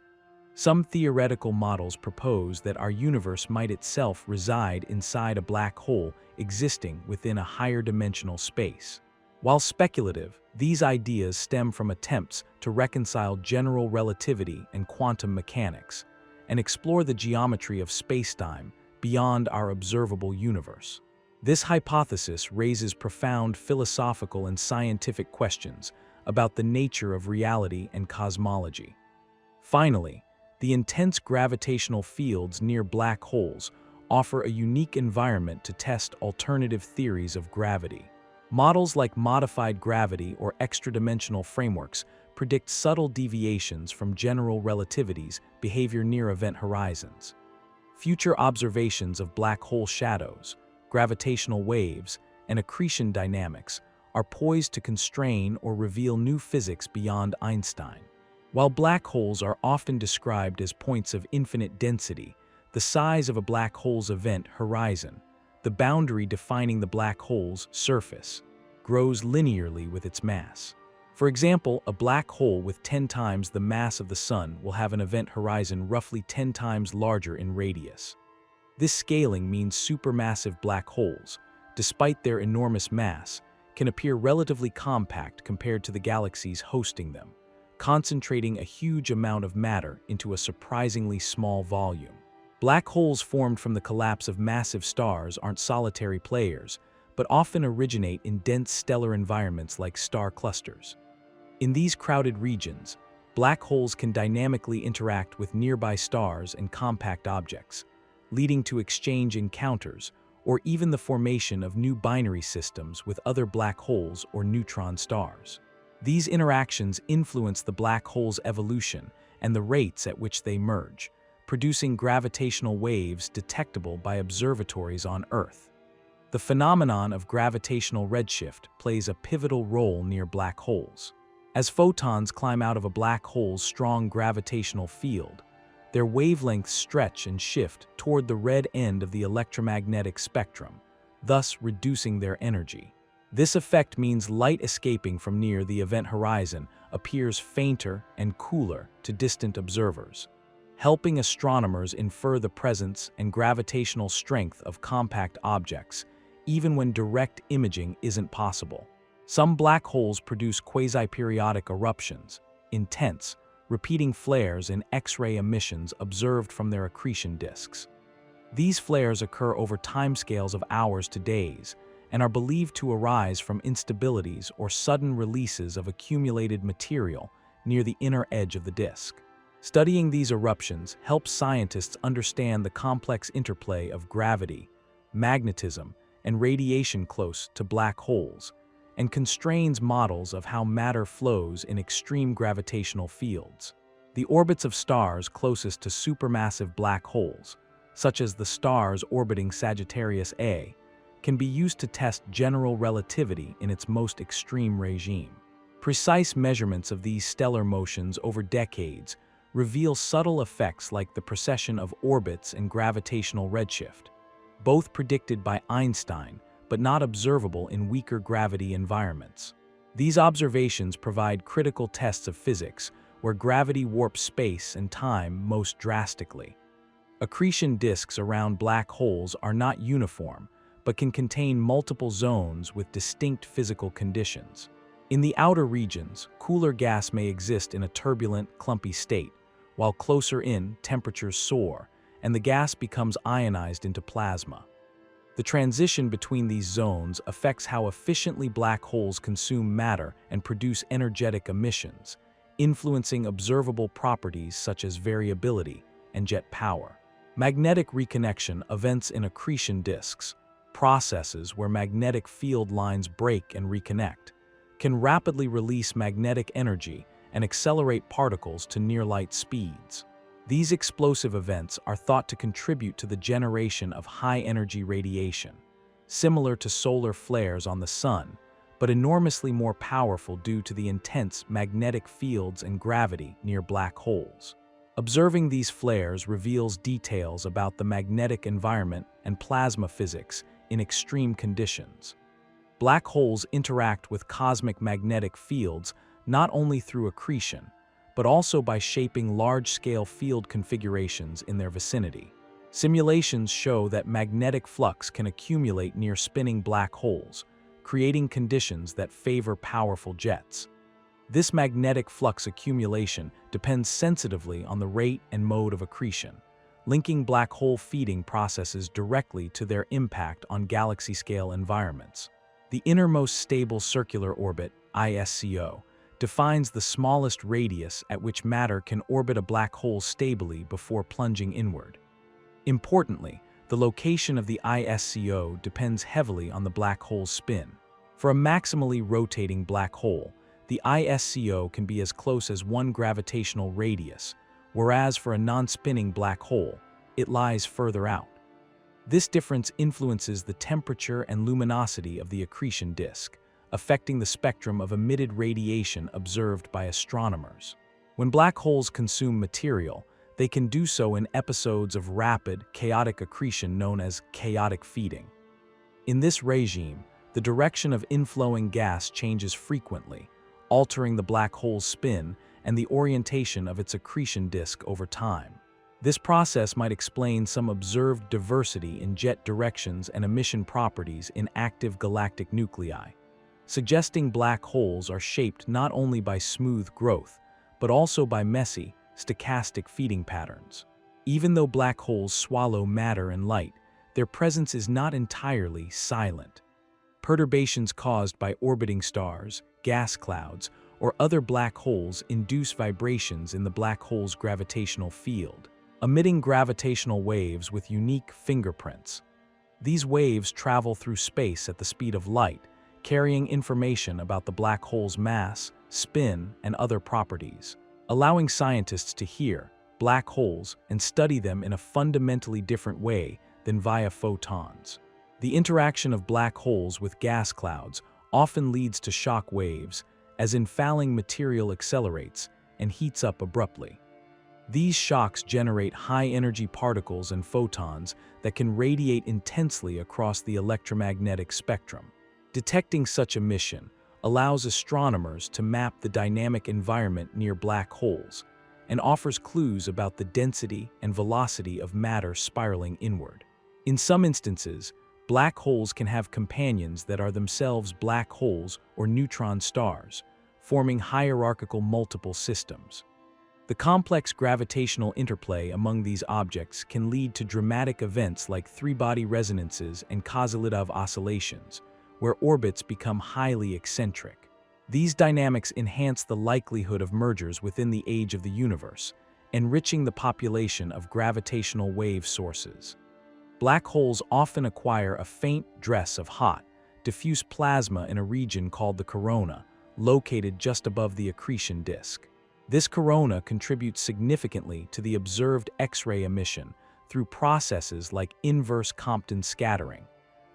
Some theoretical models propose that our universe might itself reside inside a black hole existing within a higher dimensional space. While speculative, these ideas stem from attempts to reconcile general relativity and quantum mechanics, and explore the geometry of spacetime beyond our observable universe. This hypothesis raises profound philosophical and scientific questions about the nature of reality and cosmology. Finally, the intense gravitational fields near black holes offer a unique environment to test alternative theories of gravity. Models like modified gravity or extra-dimensional frameworks predict subtle deviations from general relativity's behavior near event horizons. Future observations of black hole shadows, gravitational waves, and accretion dynamics are poised to constrain or reveal new physics beyond Einstein. While black holes are often described as points of infinite density, the size of a black hole's event horizon, the boundary defining the black hole's surface, grows linearly with its mass. For example, a black hole with 10 times the mass of the Sun will have an event horizon roughly 10 times larger in radius. This scaling means supermassive black holes, despite their enormous mass, can appear relatively compact compared to the galaxies hosting them, concentrating a huge amount of matter into a surprisingly small volume. Black holes formed from the collapse of massive stars aren't solitary players, but often originate in dense stellar environments like star clusters. In these crowded regions, black holes can dynamically interact with nearby stars and compact objects, leading to exchange encounters or even the formation of new binary systems with other black holes or neutron stars. These interactions influence the black hole's evolution and the rates at which they merge, producing gravitational waves detectable by observatories on Earth. The phenomenon of gravitational redshift plays a pivotal role near black holes. As photons climb out of a black hole's strong gravitational field, their wavelengths stretch and shift toward the red end of the electromagnetic spectrum, thus reducing their energy. This effect means light escaping from near the event horizon appears fainter and cooler to distant observers, helping astronomers infer the presence and gravitational strength of compact objects, even when direct imaging isn't possible. Some black holes produce quasi-periodic eruptions, intense, repeating flares in X-ray emissions observed from their accretion disks. These flares occur over timescales of hours to days and are believed to arise from instabilities or sudden releases of accumulated material near the inner edge of the disk. Studying these eruptions helps scientists understand the complex interplay of gravity, magnetism, and radiation close to black holes, and constrains models of how matter flows in extreme gravitational fields. The orbits of stars closest to supermassive black holes, such as the stars orbiting Sagittarius A, can be used to test general relativity in its most extreme regime. Precise measurements of these stellar motions over decades reveal subtle effects like the precession of orbits and gravitational redshift, both predicted by Einstein but not observable in weaker gravity environments. These observations provide critical tests of physics where gravity warps space and time most drastically. Accretion disks around black holes are not uniform, but can contain multiple zones with distinct physical conditions. In the outer regions, cooler gas may exist in a turbulent, clumpy state, while closer in, temperatures soar, and the gas becomes ionized into plasma. The transition between these zones affects how efficiently black holes consume matter and produce energetic emissions, influencing observable properties such as variability and jet power. Magnetic reconnection events in accretion disks, processes where magnetic field lines break and reconnect, can rapidly release magnetic energy and accelerate particles to near-light speeds. These explosive events are thought to contribute to the generation of high-energy radiation, similar to solar flares on the Sun, but enormously more powerful due to the intense magnetic fields and gravity near black holes. Observing these flares reveals details about the magnetic environment and plasma physics in extreme conditions. Black holes interact with cosmic magnetic fields not only through accretion, but also by shaping large-scale field configurations in their vicinity. Simulations show that magnetic flux can accumulate near spinning black holes, creating conditions that favor powerful jets. This magnetic flux accumulation depends sensitively on the rate and mode of accretion, linking black hole feeding processes directly to their impact on galaxy-scale environments. The innermost stable circular orbit, ISCO, defines the smallest radius at which matter can orbit a black hole stably before plunging inward. Importantly, the location of the ISCO depends heavily on the black hole's spin. For a maximally rotating black hole, the ISCO can be as close as 1 gravitational radius, whereas for a non-spinning black hole, it lies further out. This difference influences the temperature and luminosity of the accretion disk, affecting the spectrum of emitted radiation observed by astronomers. When black holes consume material, they can do so in episodes of rapid, chaotic accretion known as chaotic feeding. In this regime, the direction of inflowing gas changes frequently, altering the black hole's spin and the orientation of its accretion disk over time. This process might explain some observed diversity in jet directions and emission properties in active galactic nuclei, suggesting black holes are shaped not only by smooth growth, but also by messy, stochastic feeding patterns. Even though black holes swallow matter and light, their presence is not entirely silent. Perturbations caused by orbiting stars, gas clouds, or other black holes induce vibrations in the black hole's gravitational field, emitting gravitational waves with unique fingerprints. These waves travel through space at the speed of light, carrying information about the black hole's mass, spin, and other properties, allowing scientists to hear black holes and study them in a fundamentally different way than via photons. The interaction of black holes with gas clouds often leads to shock waves, as infalling material accelerates and heats up abruptly. These shocks generate high-energy particles and photons that can radiate intensely across the electromagnetic spectrum. Detecting such emission allows astronomers to map the dynamic environment near black holes and offers clues about the density and velocity of matter spiraling inward. In some instances, black holes can have companions that are themselves black holes or neutron stars, forming hierarchical multiple systems. The complex gravitational interplay among these objects can lead to dramatic events like three-body resonances and Kozylitov oscillations, where orbits become highly eccentric. These dynamics enhance the likelihood of mergers within the age of the universe, enriching the population of gravitational wave sources. Black holes often acquire a faint dress of hot, diffuse plasma in a region called the corona, located just above the accretion disk. This corona contributes significantly to the observed X-ray emission through processes like inverse Compton scattering,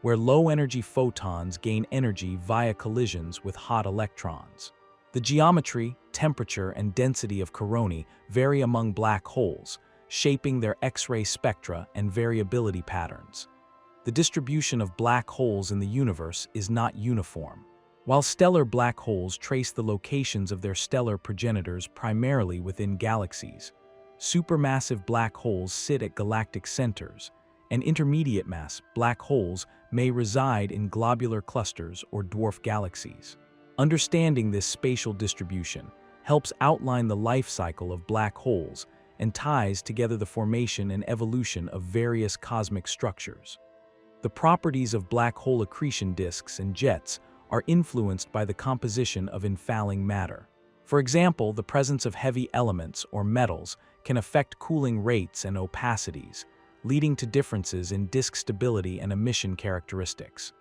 where low-energy photons gain energy via collisions with hot electrons. The geometry, temperature, and density of coronae vary among black holes, shaping their X-ray spectra and variability patterns. The distribution of black holes in the universe is not uniform. While stellar black holes trace the locations of their stellar progenitors primarily within galaxies, supermassive black holes sit at galactic centers, and intermediate mass black holes may reside in globular clusters or dwarf galaxies. Understanding this spatial distribution helps outline the life cycle of black holes and ties together the formation and evolution of various cosmic structures. The properties of black hole accretion disks and jets are influenced by the composition of infalling matter. For example, the presence of heavy elements or metals can affect cooling rates and opacities, leading to differences in disk stability and emission characteristics.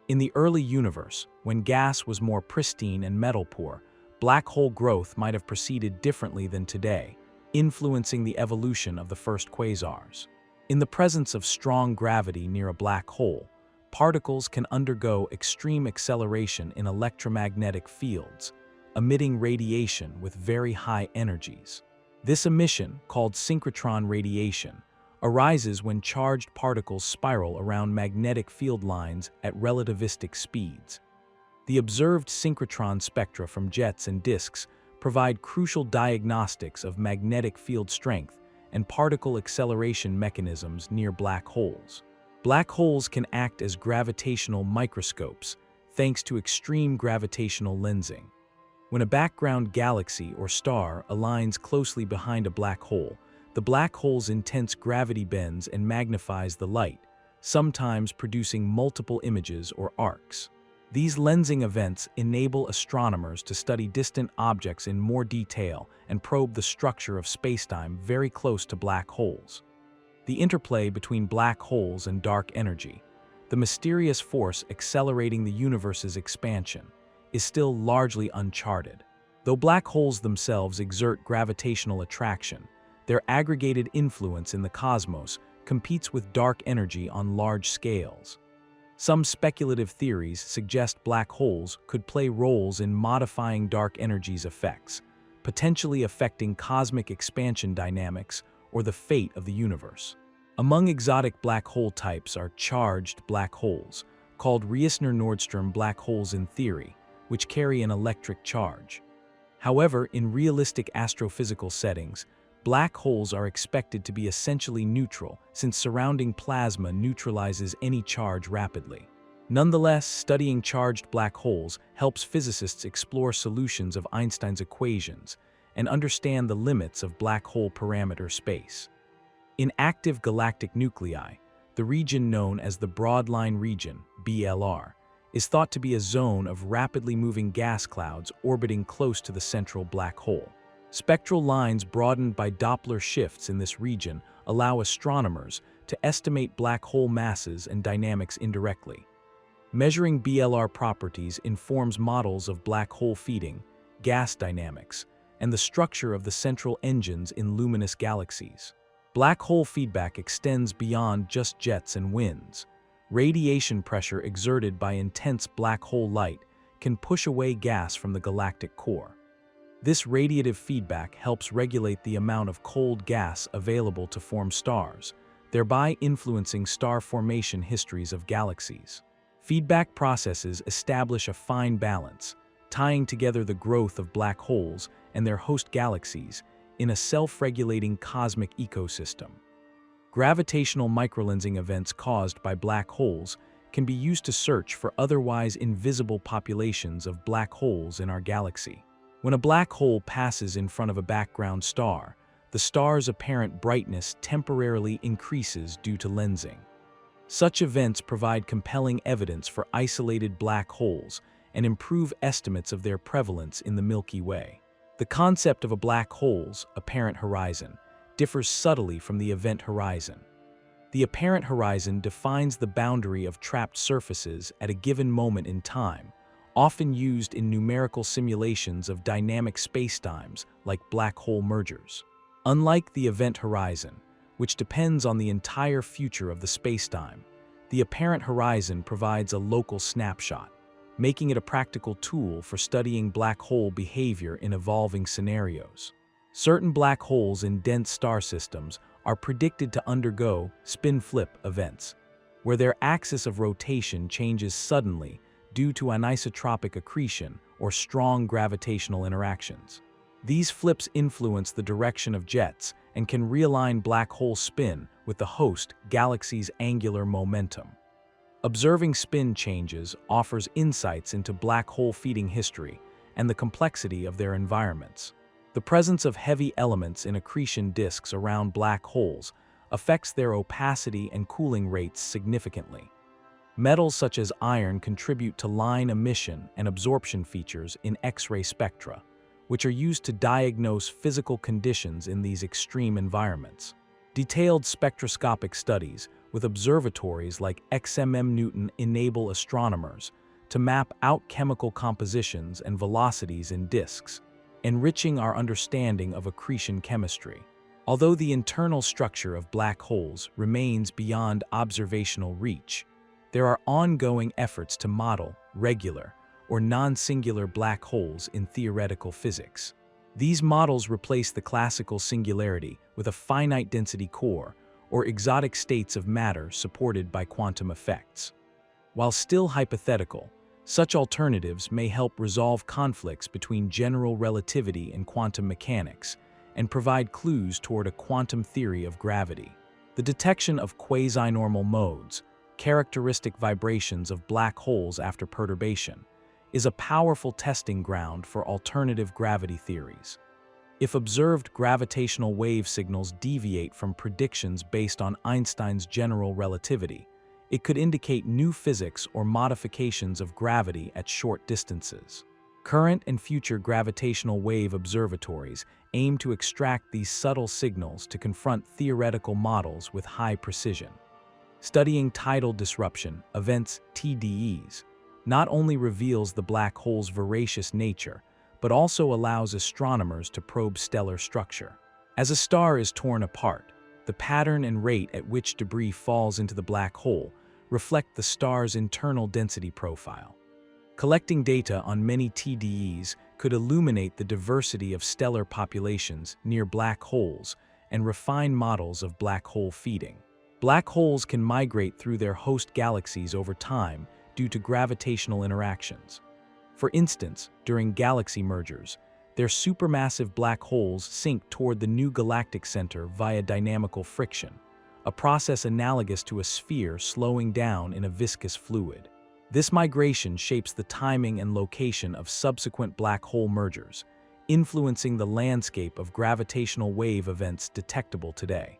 In the early universe, when gas was more pristine and metal-poor, black hole growth might have proceeded differently than today, influencing the evolution of the first quasars. In the presence of strong gravity near a black hole, particles can undergo extreme acceleration in electromagnetic fields, emitting radiation with very high energies. This emission, called synchrotron radiation, arises when charged particles spiral around magnetic field lines at relativistic speeds. The observed synchrotron spectra from jets and disks provide crucial diagnostics of magnetic field strength and particle acceleration mechanisms near black holes. Black holes can act as gravitational microscopes thanks to extreme gravitational lensing. When a background galaxy or star aligns closely behind a black hole, the black hole's intense gravity bends and magnifies the light, sometimes producing multiple images or arcs. These lensing events enable astronomers to study distant objects in more detail and probe the structure of spacetime very close to black holes. The interplay between black holes and dark energy, the mysterious force accelerating the universe's expansion, is still largely uncharted. Though black holes themselves exert gravitational attraction, their aggregated influence in the cosmos competes with dark energy on large scales. Some speculative theories suggest black holes could play roles in modifying dark energy's effects, potentially affecting cosmic expansion dynamics or the fate of the universe. Among exotic black hole types are charged black holes, called Reissner-Nordstrom black holes in theory, which carry an electric charge. However, in realistic astrophysical settings, black holes are expected to be essentially neutral since surrounding plasma neutralizes any charge rapidly. Nonetheless, studying charged black holes helps physicists explore solutions of Einstein's equations and understand the limits of black hole parameter space. In active galactic nuclei, the region known as the Broadline region, BLR, is thought to be a zone of rapidly moving gas clouds orbiting close to the central black hole. Spectral lines broadened by Doppler shifts in this region allow astronomers to estimate black hole masses and dynamics indirectly. Measuring BLR properties informs models of black hole feeding, gas dynamics, and the structure of the central engines in luminous galaxies. Black hole feedback extends beyond just jets and winds. Radiation pressure exerted by intense black hole light can push away gas from the galactic core. This radiative feedback helps regulate the amount of cold gas available to form stars, thereby influencing star formation histories of galaxies. Feedback processes establish a fine balance, tying together the growth of black holes and their host galaxies in a self-regulating cosmic ecosystem. Gravitational microlensing events caused by black holes can be used to search for otherwise invisible populations of black holes in our galaxy. When a black hole passes in front of a background star, the star's apparent brightness temporarily increases due to lensing. Such events provide compelling evidence for isolated black holes and improve estimates of their prevalence in the Milky Way. The concept of a black hole's apparent horizon differs subtly from the event horizon. The apparent horizon defines the boundary of trapped surfaces at a given moment in time, often used in numerical simulations of dynamic spacetimes like black hole mergers. Unlike the event horizon, which depends on the entire future of the spacetime, the apparent horizon provides a local snapshot, making it a practical tool for studying black hole behavior in evolving scenarios. Certain black holes in dense star systems are predicted to undergo spin-flip events, where their axis of rotation changes suddenly due to anisotropic accretion or strong gravitational interactions. These flips influence the direction of jets and can realign black hole spin with the host galaxy's angular momentum. Observing spin changes offers insights into black hole feeding history and the complexity of their environments. The presence of heavy elements in accretion disks around black holes affects their opacity and cooling rates significantly. Metals such as iron contribute to line emission and absorption features in X-ray spectra, which are used to diagnose physical conditions in these extreme environments. Detailed spectroscopic studies with observatories like XMM Newton enable astronomers to map out chemical compositions and velocities in disks, enriching our understanding of accretion chemistry. Although the internal structure of black holes remains beyond observational reach, there are ongoing efforts to model regular or non-singular black holes in theoretical physics. These models replace the classical singularity with a finite density core or exotic states of matter supported by quantum effects. While still hypothetical, Such alternatives may help resolve conflicts between general relativity and quantum mechanics and provide clues toward a quantum theory of gravity. The detection of quasi-normal modes, characteristic vibrations of black holes after perturbation, is a powerful testing ground for alternative gravity theories. If observed gravitational wave signals deviate from predictions based on Einstein's general relativity, it could indicate new physics or modifications of gravity at short distances. Current and future gravitational wave observatories aim to extract these subtle signals to confront theoretical models with high precision. Studying tidal disruption events (TDEs) not only reveals the black hole's voracious nature, but also allows astronomers to probe stellar structure. As a star is torn apart, the pattern and rate at which debris falls into the black hole reflect the star's internal density profile. Collecting data on many TDEs could illuminate the diversity of stellar populations near black holes and refine models of black hole feeding. Black holes can migrate through their host galaxies over time due to gravitational interactions. For instance, during galaxy mergers, their supermassive black holes sink toward the new galactic center via dynamical friction, a process analogous to a sphere slowing down in a viscous fluid. This migration shapes the timing and location of subsequent black hole mergers, influencing the landscape of gravitational wave events detectable today.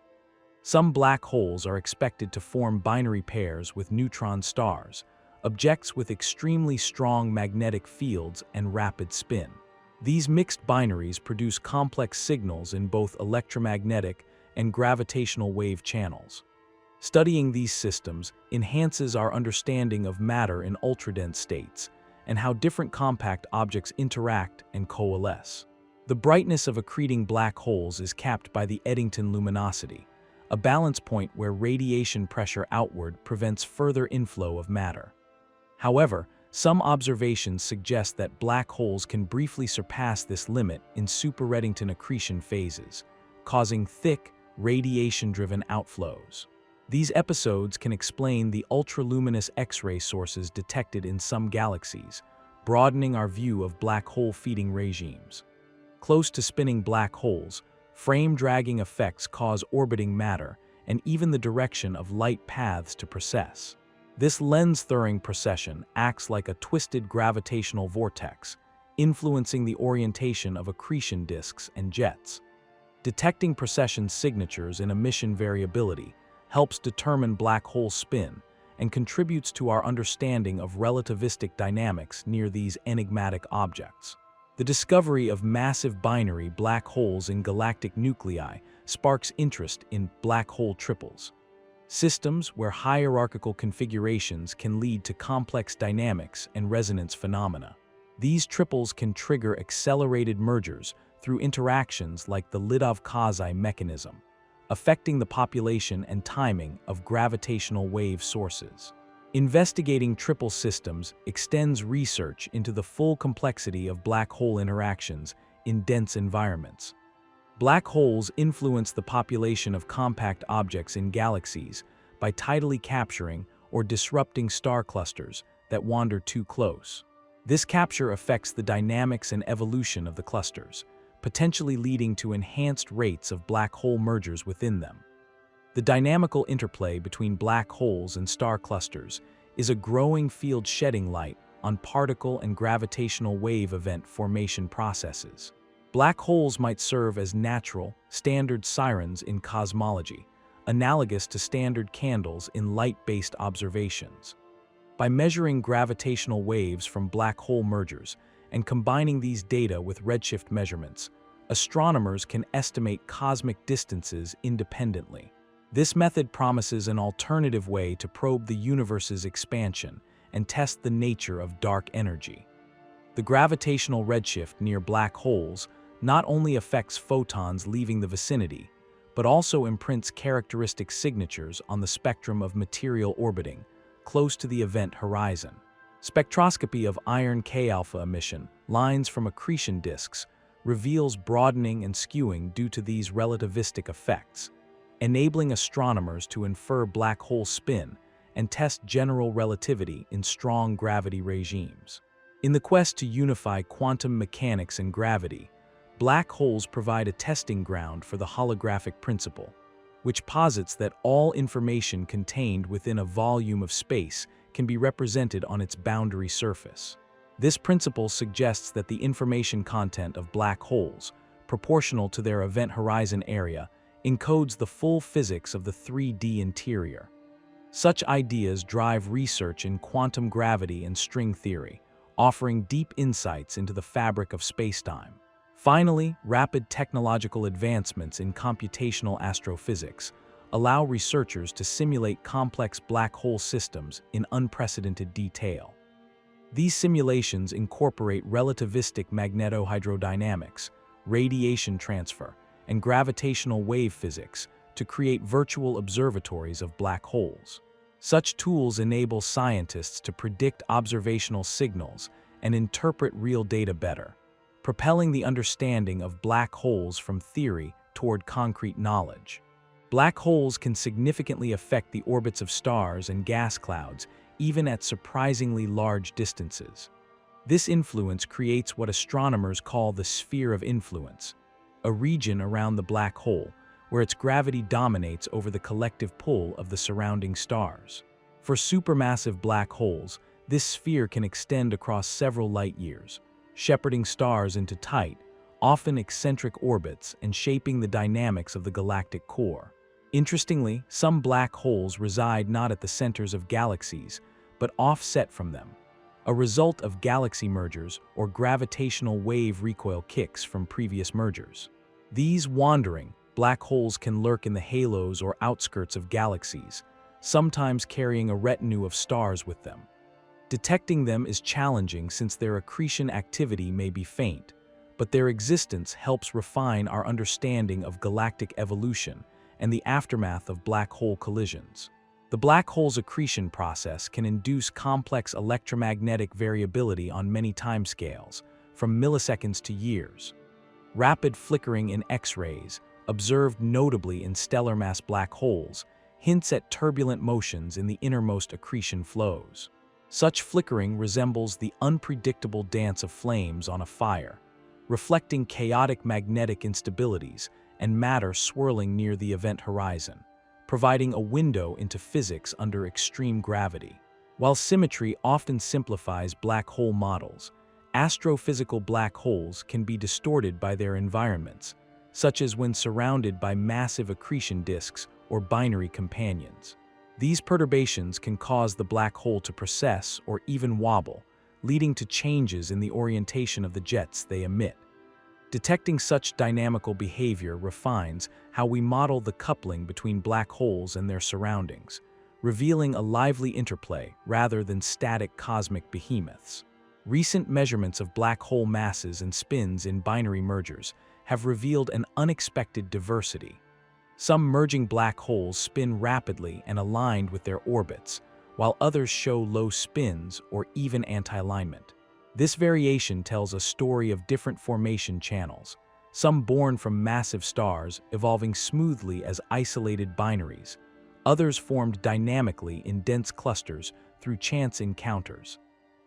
Some black holes are expected to form binary pairs with neutron stars, objects with extremely strong magnetic fields and rapid spin. These mixed binaries produce complex signals in both electromagnetic and gravitational wave channels. Studying these systems enhances our understanding of matter in ultradense states and how different compact objects interact and coalesce. The brightness of accreting black holes is capped by the Eddington luminosity, a balance point where radiation pressure outward prevents further inflow of matter. However, some observations suggest that black holes can briefly surpass this limit in super-Eddington accretion phases, causing thick, radiation-driven outflows. These episodes can explain the ultraluminous X-ray sources detected in some galaxies, broadening our view of black hole feeding regimes. Close to spinning black holes, frame-dragging effects cause orbiting matter and even the direction of light paths to precess. This lens-throwing precession acts like a twisted gravitational vortex, influencing the orientation of accretion disks and jets. Detecting precession signatures in emission variability helps determine black hole spin and contributes to our understanding of relativistic dynamics near these enigmatic objects. The discovery of massive binary black holes in galactic nuclei sparks interest in black hole triples, systems where hierarchical configurations can lead to complex dynamics and resonance phenomena. These triples can trigger accelerated mergers through interactions like the Lidov-Kozai mechanism, affecting the population and timing of gravitational wave sources. Investigating triple systems extends research into the full complexity of black hole interactions in dense environments. Black holes influence the population of compact objects in galaxies by tidally capturing or disrupting star clusters that wander too close. This capture affects the dynamics and evolution of the clusters, potentially leading to enhanced rates of black hole mergers within them. The dynamical interplay between black holes and star clusters is a growing field shedding light on particle and gravitational wave event formation processes. Black holes might serve as natural, standard sirens in cosmology, analogous to standard candles in light-based observations. By measuring gravitational waves from black hole mergers and combining these data with redshift measurements, astronomers can estimate cosmic distances independently. This method promises an alternative way to probe the universe's expansion and test the nature of dark energy. The gravitational redshift near black holes not only affects photons leaving the vicinity, but also imprints characteristic signatures on the spectrum of material orbiting close to the event horizon. Spectroscopy of iron K-alpha emission lines from accretion disks reveals broadening and skewing due to these relativistic effects, enabling astronomers to infer black hole spin and test general relativity in strong gravity regimes. In the quest to unify quantum mechanics and gravity, black holes provide a testing ground for the holographic principle, which posits that all information contained within a volume of space can be represented on its boundary surface. This principle suggests that the information content of black holes, proportional to their event horizon area, encodes the full physics of the 3D interior. Such ideas drive research in quantum gravity and string theory, offering deep insights into the fabric of spacetime. Finally, rapid technological advancements in computational astrophysics allow researchers to simulate complex black hole systems in unprecedented detail. These simulations incorporate relativistic magnetohydrodynamics, radiation transfer, and gravitational wave physics to create virtual observatories of black holes. Such tools enable scientists to predict observational signals and interpret real data better, propelling the understanding of black holes from theory toward concrete knowledge. Black holes can significantly affect the orbits of stars and gas clouds, even at surprisingly large distances. This influence creates what astronomers call the sphere of influence, a region around the black hole where its gravity dominates over the collective pull of the surrounding stars. For supermassive black holes, this sphere can extend across several light years, shepherding stars into tight, often eccentric orbits and shaping the dynamics of the galactic core. Interestingly, some black holes reside not at the centers of galaxies, but offset from them, a result of galaxy mergers or gravitational wave recoil kicks from previous mergers. These wandering black holes can lurk in the halos or outskirts of galaxies, sometimes carrying a retinue of stars with them. Detecting them is challenging since their accretion activity may be faint, but their existence helps refine our understanding of galactic evolution and the aftermath of black hole collisions. The black hole's accretion process can induce complex electromagnetic variability on many timescales, from milliseconds to years. Rapid flickering in X-rays, observed notably in stellar mass black holes, hints at turbulent motions in the innermost accretion flows. Such flickering resembles the unpredictable dance of flames on a fire, reflecting chaotic magnetic instabilities and matter swirling near the event horizon, providing a window into physics under extreme gravity. While symmetry often simplifies black hole models, astrophysical black holes can be distorted by their environments, such as when surrounded by massive accretion disks or binary companions. These perturbations can cause the black hole to precess or even wobble, leading to changes in the orientation of the jets they emit. Detecting such dynamical behavior refines how we model the coupling between black holes and their surroundings, revealing a lively interplay rather than static cosmic behemoths. Recent measurements of black hole masses and spins in binary mergers have revealed an unexpected diversity. Some merging black holes spin rapidly and aligned with their orbits, while others show low spins or even anti-alignment. This variation tells a story of different formation channels, some born from massive stars evolving smoothly as isolated binaries, others formed dynamically in dense clusters through chance encounters,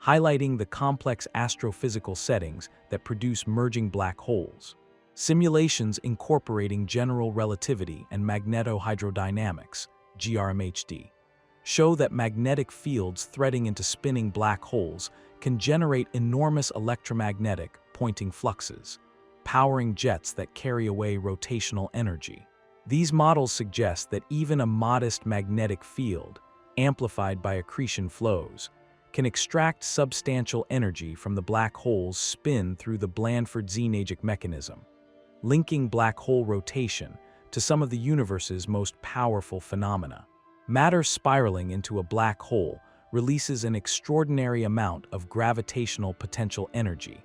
highlighting the complex astrophysical settings that produce merging black holes. Simulations incorporating general relativity and magnetohydrodynamics, GRMHD, show that magnetic fields threading into spinning black holes can generate enormous electromagnetic pointing fluxes, powering jets that carry away rotational energy. These models suggest that even a modest magnetic field, amplified by accretion flows, can extract substantial energy from the black hole's spin through the Blandford-Zienagic mechanism, linking black hole rotation to some of the universe's most powerful phenomena. Matter spiraling into a black hole releases an extraordinary amount of gravitational potential energy,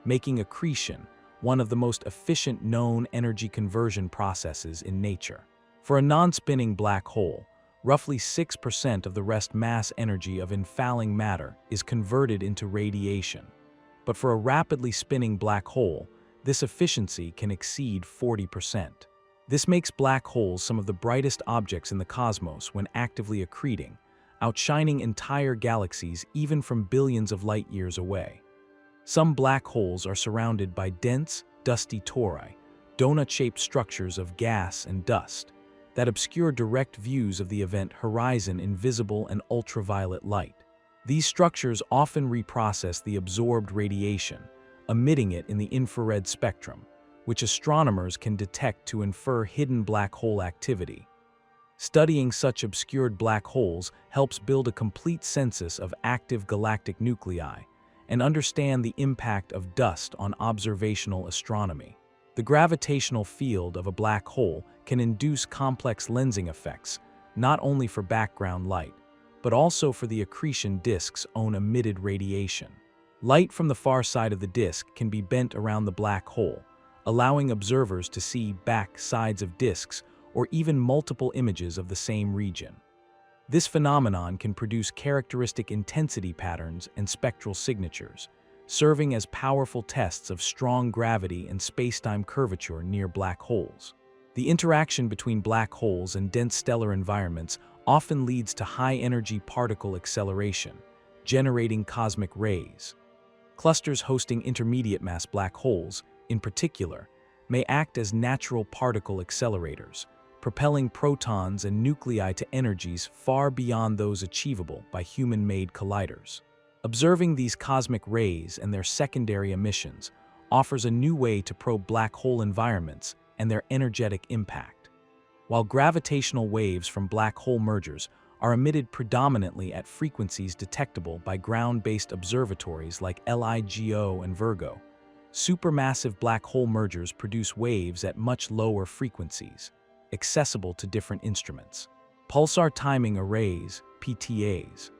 making accretion one of the most efficient known energy conversion processes in nature. For a non-spinning black hole, roughly 6% of the rest mass energy of infalling matter is converted into radiation. But for a rapidly spinning black hole, this efficiency can exceed 40%. This makes black holes some of the brightest objects in the cosmos when actively accreting, outshining entire galaxies even from billions of light years away. Some black holes are surrounded by dense, dusty tori, donut-shaped structures of gas and dust that obscure direct views of the event horizon in visible and ultraviolet light. These structures often reprocess the absorbed radiation, emitting it in the infrared spectrum, which astronomers can detect to infer hidden black hole activity. Studying such obscured black holes helps build a complete census of active galactic nuclei and understand the impact of dust on observational astronomy. The gravitational field of a black hole can induce complex lensing effects, not only for background light, but also for the accretion disk's own emitted radiation. Light from the far side of the disk can be bent around the black hole, allowing observers to see back sides of disks or even multiple images of the same region. This phenomenon can produce characteristic intensity patterns and spectral signatures, serving as powerful tests of strong gravity and spacetime curvature near black holes. The interaction between black holes and dense stellar environments often leads to high-energy particle acceleration, generating cosmic rays. Clusters hosting intermediate-mass black holes, in particular, may act as natural particle accelerators, propelling protons and nuclei to energies far beyond those achievable by human-made colliders. Observing these cosmic rays and their secondary emissions offers a new way to probe black hole environments and their energetic impact. While gravitational waves from black hole mergers are emitted predominantly at frequencies detectable by ground-based observatories like LIGO and Virgo, supermassive black hole mergers produce waves at much lower frequencies, accessible to different instruments. Pulsar timing arrays, PTAs,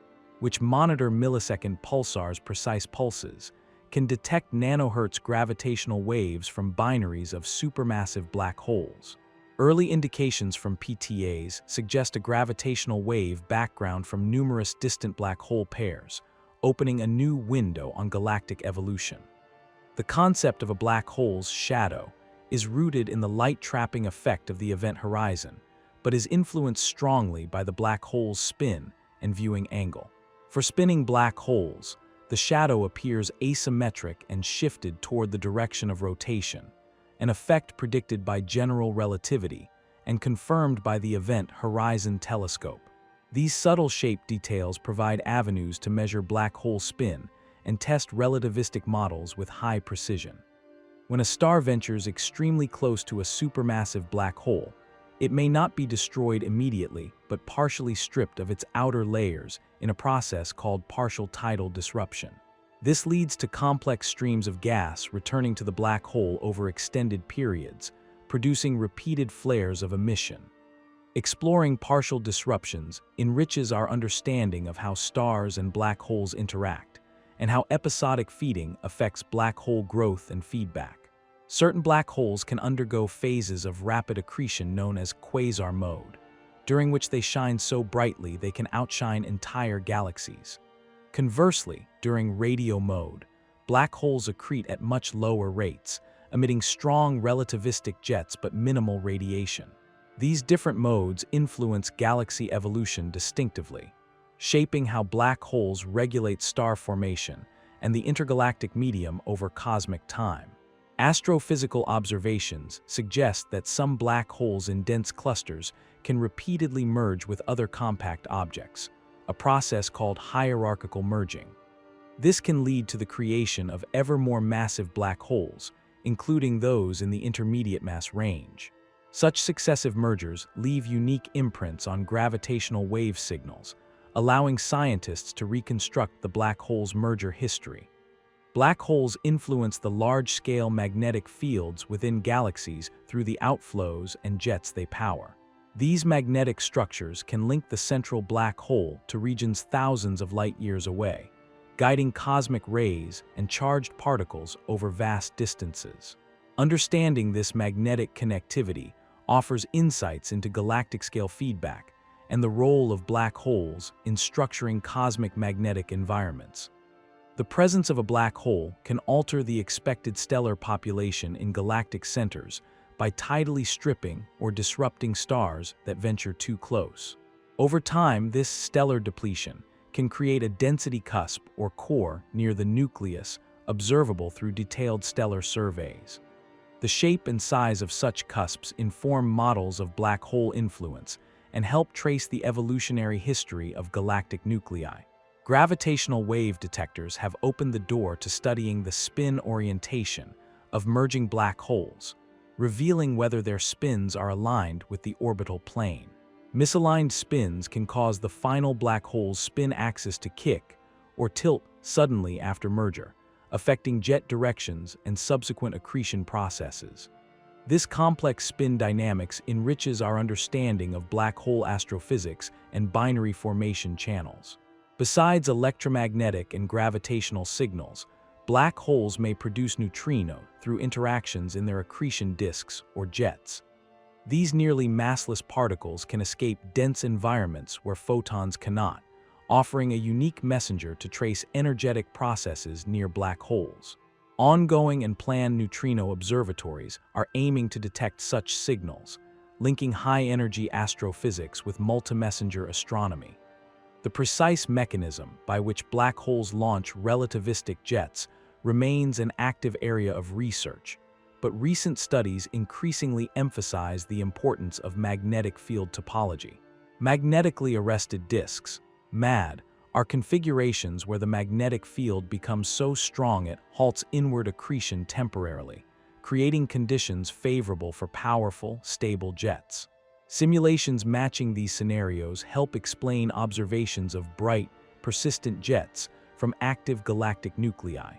which monitor millisecond pulsars' precise pulses, can detect nanohertz gravitational waves from binaries of supermassive black holes. Early indications from PTAs suggest a gravitational wave background from numerous distant black hole pairs, opening a new window on galactic evolution. The concept of a black hole's shadow is rooted in the light-trapping effect of the event horizon, but is influenced strongly by the black hole's spin and viewing angle. For spinning black holes, the shadow appears asymmetric and shifted toward the direction of rotation, an effect predicted by general relativity and confirmed by the Event Horizon Telescope. These subtle shape details provide avenues to measure black hole spin and test relativistic models with high precision. When a star ventures extremely close to a supermassive black hole, it may not be destroyed immediately, but partially stripped of its outer layers in a process called partial tidal disruption. This leads to complex streams of gas returning to the black hole over extended periods, producing repeated flares of emission. Exploring partial disruptions enriches our understanding of how stars and black holes interact, and how episodic feeding affects black hole growth and feedback. Certain black holes can undergo phases of rapid accretion known as quasar mode, during which they shine so brightly they can outshine entire galaxies. Conversely, during radio mode, black holes accrete at much lower rates, emitting strong relativistic jets but minimal radiation. These different modes influence galaxy evolution distinctively, shaping how black holes regulate star formation and the intergalactic medium over cosmic time. Astrophysical observations suggest that some black holes in dense clusters can repeatedly merge with other compact objects, a process called hierarchical merging. This can lead to the creation of ever more massive black holes, including those in the intermediate mass range. Such successive mergers leave unique imprints on gravitational wave signals, allowing scientists to reconstruct the black hole's merger history. Black holes influence the large-scale magnetic fields within galaxies through the outflows and jets they power. These magnetic structures can link the central black hole to regions thousands of light-years away, guiding cosmic rays and charged particles over vast distances. Understanding this magnetic connectivity offers insights into galactic-scale feedback and the role of black holes in structuring cosmic magnetic environments. The presence of a black hole can alter the expected stellar population in galactic centers by tidally stripping or disrupting stars that venture too close. Over time, this stellar depletion can create a density cusp or core near the nucleus, observable through detailed stellar surveys. The shape and size of such cusps inform models of black hole influence and help trace the evolutionary history of galactic nuclei. Gravitational wave detectors have opened the door to studying the spin orientation of merging black holes, revealing whether their spins are aligned with the orbital plane. Misaligned spins can cause the final black hole's spin axis to kick or tilt suddenly after merger, affecting jet directions and subsequent accretion processes. This complex spin dynamics enriches our understanding of black hole astrophysics and binary formation channels. Besides electromagnetic and gravitational signals, black holes may produce neutrino through interactions in their accretion disks or jets. These nearly massless particles can escape dense environments where photons cannot, offering a unique messenger to trace energetic processes near black holes. Ongoing and planned neutrino observatories are aiming to detect such signals, linking high-energy astrophysics with multi-messenger astronomy. The precise mechanism by which black holes launch relativistic jets remains an active area of research, but recent studies increasingly emphasize the importance of magnetic field topology. Magnetically arrested disks, MAD, are configurations where the magnetic field becomes so strong it halts inward accretion temporarily, creating conditions favorable for powerful, stable jets. Simulations matching these scenarios help explain observations of bright, persistent jets from active galactic nuclei.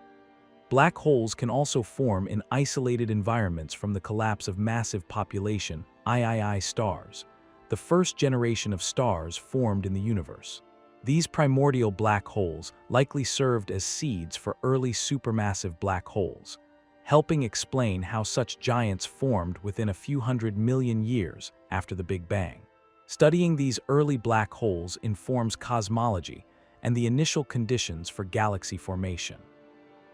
Black holes can also form in isolated environments from the collapse of massive population III stars, the first generation of stars formed in the universe. These primordial black holes likely served as seeds for early supermassive black holes, helping explain how such giants formed within a few 100 million years after the Big Bang. Studying these early black holes informs cosmology and the initial conditions for galaxy formation.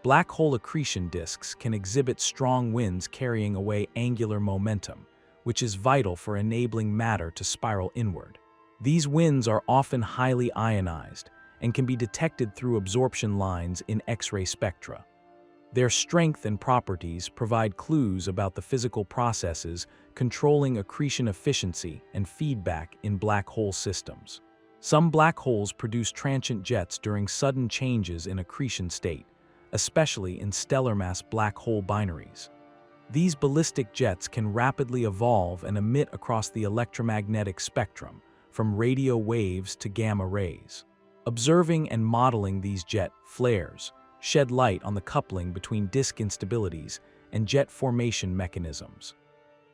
Black hole accretion disks can exhibit strong winds carrying away angular momentum, which is vital for enabling matter to spiral inward. These winds are often highly ionized and can be detected through absorption lines in X-ray spectra. Their strength and properties provide clues about the physical processes controlling accretion efficiency and feedback in black hole systems. Some black holes produce transient jets during sudden changes in accretion state, especially in stellar mass black hole binaries. These ballistic jets can rapidly evolve and emit across the electromagnetic spectrum, from radio waves to gamma rays. Observing and modeling these jet flares shed light on the coupling between disk instabilities and jet formation mechanisms.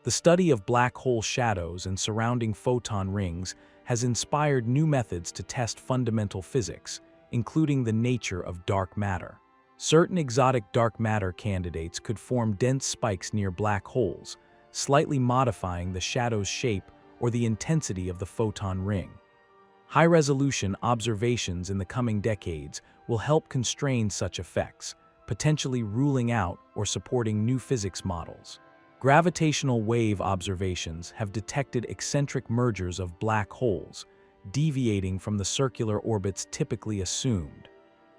The study of black hole shadows and surrounding photon rings has inspired new methods to test fundamental physics, including the nature of dark matter. Certain exotic dark matter candidates could form dense spikes near black holes, slightly modifying the shadow's shape or the intensity of the photon ring. High-resolution observations in the coming decades will help constrain such effects, potentially ruling out or supporting new physics models. Gravitational wave observations have detected eccentric mergers of black holes, deviating from the circular orbits typically assumed.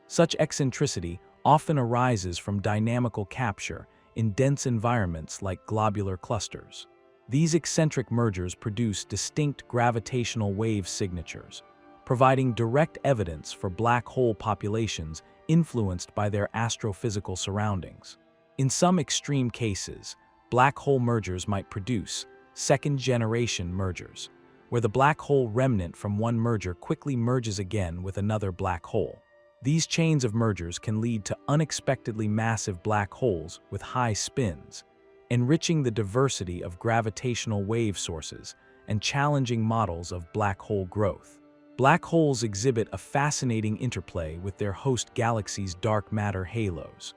Such eccentricity often arises from dynamical capture in dense environments like globular clusters. These eccentric mergers produce distinct gravitational wave signatures, providing direct evidence for black hole populations influenced by their astrophysical surroundings. In some extreme cases, black hole mergers might produce second-generation mergers, where the black hole remnant from one merger quickly merges again with another black hole. These chains of mergers can lead to unexpectedly massive black holes with high spins, enriching the diversity of gravitational wave sources and challenging models of black hole growth. Black holes exhibit a fascinating interplay with their host galaxies' dark matter halos.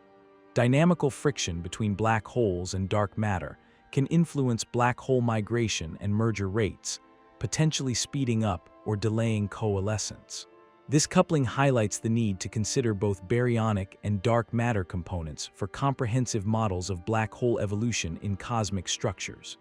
Dynamical friction between black holes and dark matter can influence black hole migration and merger rates, potentially speeding up or delaying coalescence. This coupling highlights the need to consider both baryonic and dark matter components for comprehensive models of black hole evolution in cosmic structures.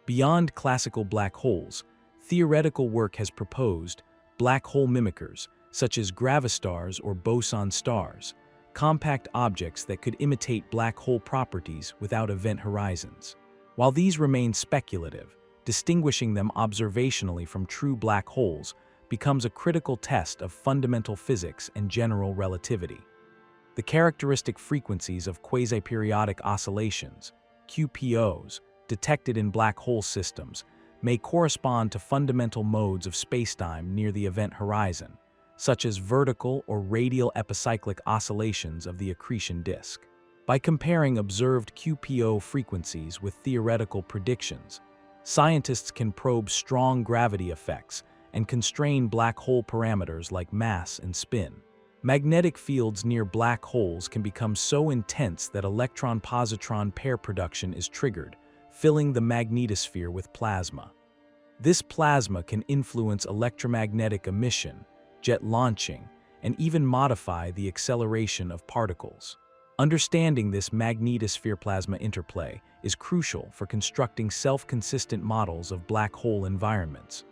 Beyond classical black holes, Theoretical work has proposed black hole mimickers, such as gravastars or boson stars, compact objects that could imitate black hole properties without event horizons. While these remain speculative, distinguishing them observationally from true black holes becomes a critical test of fundamental physics and general relativity. The characteristic frequencies of quasi-periodic oscillations, QPOs, detected in black hole systems may correspond to fundamental modes of spacetime near the event horizon, such as vertical or radial epicyclic oscillations of the accretion disk. By comparing observed QPO frequencies with theoretical predictions, scientists can probe strong gravity effects and constrain black hole parameters like mass and spin. Magnetic fields near black holes can become so intense that electron-positron pair production is triggered, filling the magnetosphere with plasma. This plasma can influence electromagnetic emission, jet launching, and even modify the acceleration of particles. Understanding this magnetosphere plasma interplay is crucial for constructing self-consistent models of black hole environments.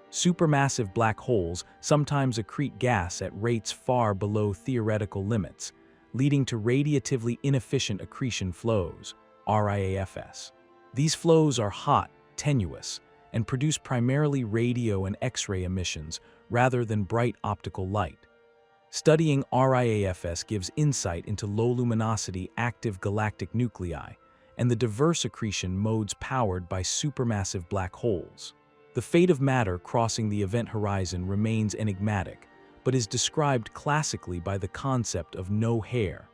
Supermassive black holes sometimes accrete gas at rates far below theoretical limits, leading to radiatively inefficient accretion flows, RIAFS. These flows are hot, tenuous, and produce primarily radio and X-ray emissions rather than bright optical light. Studying RIAFS gives insight into low-luminosity active galactic nuclei and the diverse accretion modes powered by supermassive black holes. The fate of matter crossing the event horizon remains enigmatic, but is described classically by the concept of no hair,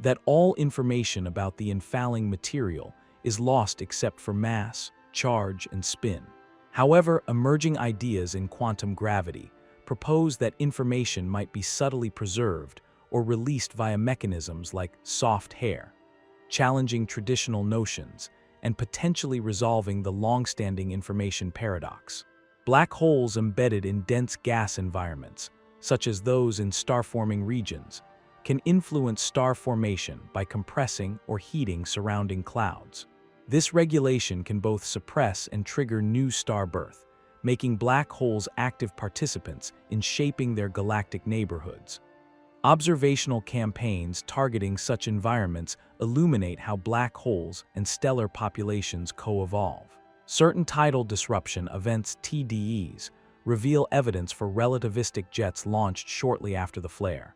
that all information about the infalling material is lost except for mass, charge, and spin. However, emerging ideas in quantum gravity propose that information might be subtly preserved or released via mechanisms like soft hair, challenging traditional notions and potentially resolving the long-standing information paradox. Black holes embedded in dense gas environments, such as those in star-forming regions, can influence star formation by compressing or heating surrounding clouds. This regulation can both suppress and trigger new star birth, making black holes active participants in shaping their galactic neighborhoods. Observational campaigns targeting such environments illuminate how black holes and stellar populations co-evolve. Certain tidal disruption events TDEs reveal evidence for relativistic jets launched shortly after the flare.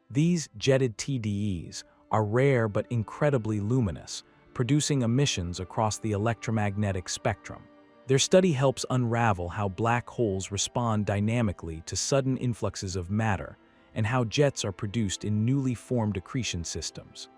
These jetted TDEs are rare but incredibly luminous, producing emissions across the electromagnetic spectrum. Their study helps unravel how black holes respond dynamically to sudden influxes of matter and how jets are produced in newly formed accretion systems.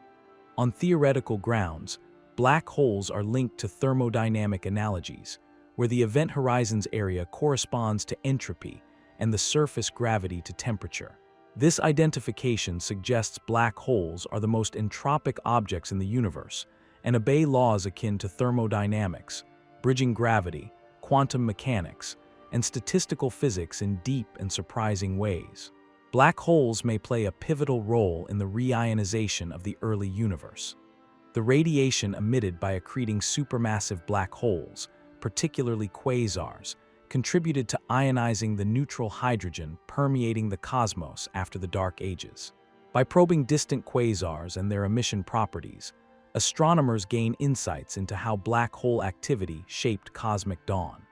On theoretical grounds, black holes are linked to thermodynamic analogies, where the event horizon's area corresponds to entropy and the surface gravity to temperature. This identification suggests black holes are the most entropic objects in the universe and obey laws akin to thermodynamics, bridging gravity, quantum mechanics, and statistical physics in deep and surprising ways. Black holes may play a pivotal role in the reionization of the early universe. The radiation emitted by accreting supermassive black holes, particularly quasars, contributed to ionizing the neutral hydrogen permeating the cosmos after the Dark Ages. By probing distant quasars and their emission properties, astronomers gain insights into how black hole activity shaped cosmic dawn.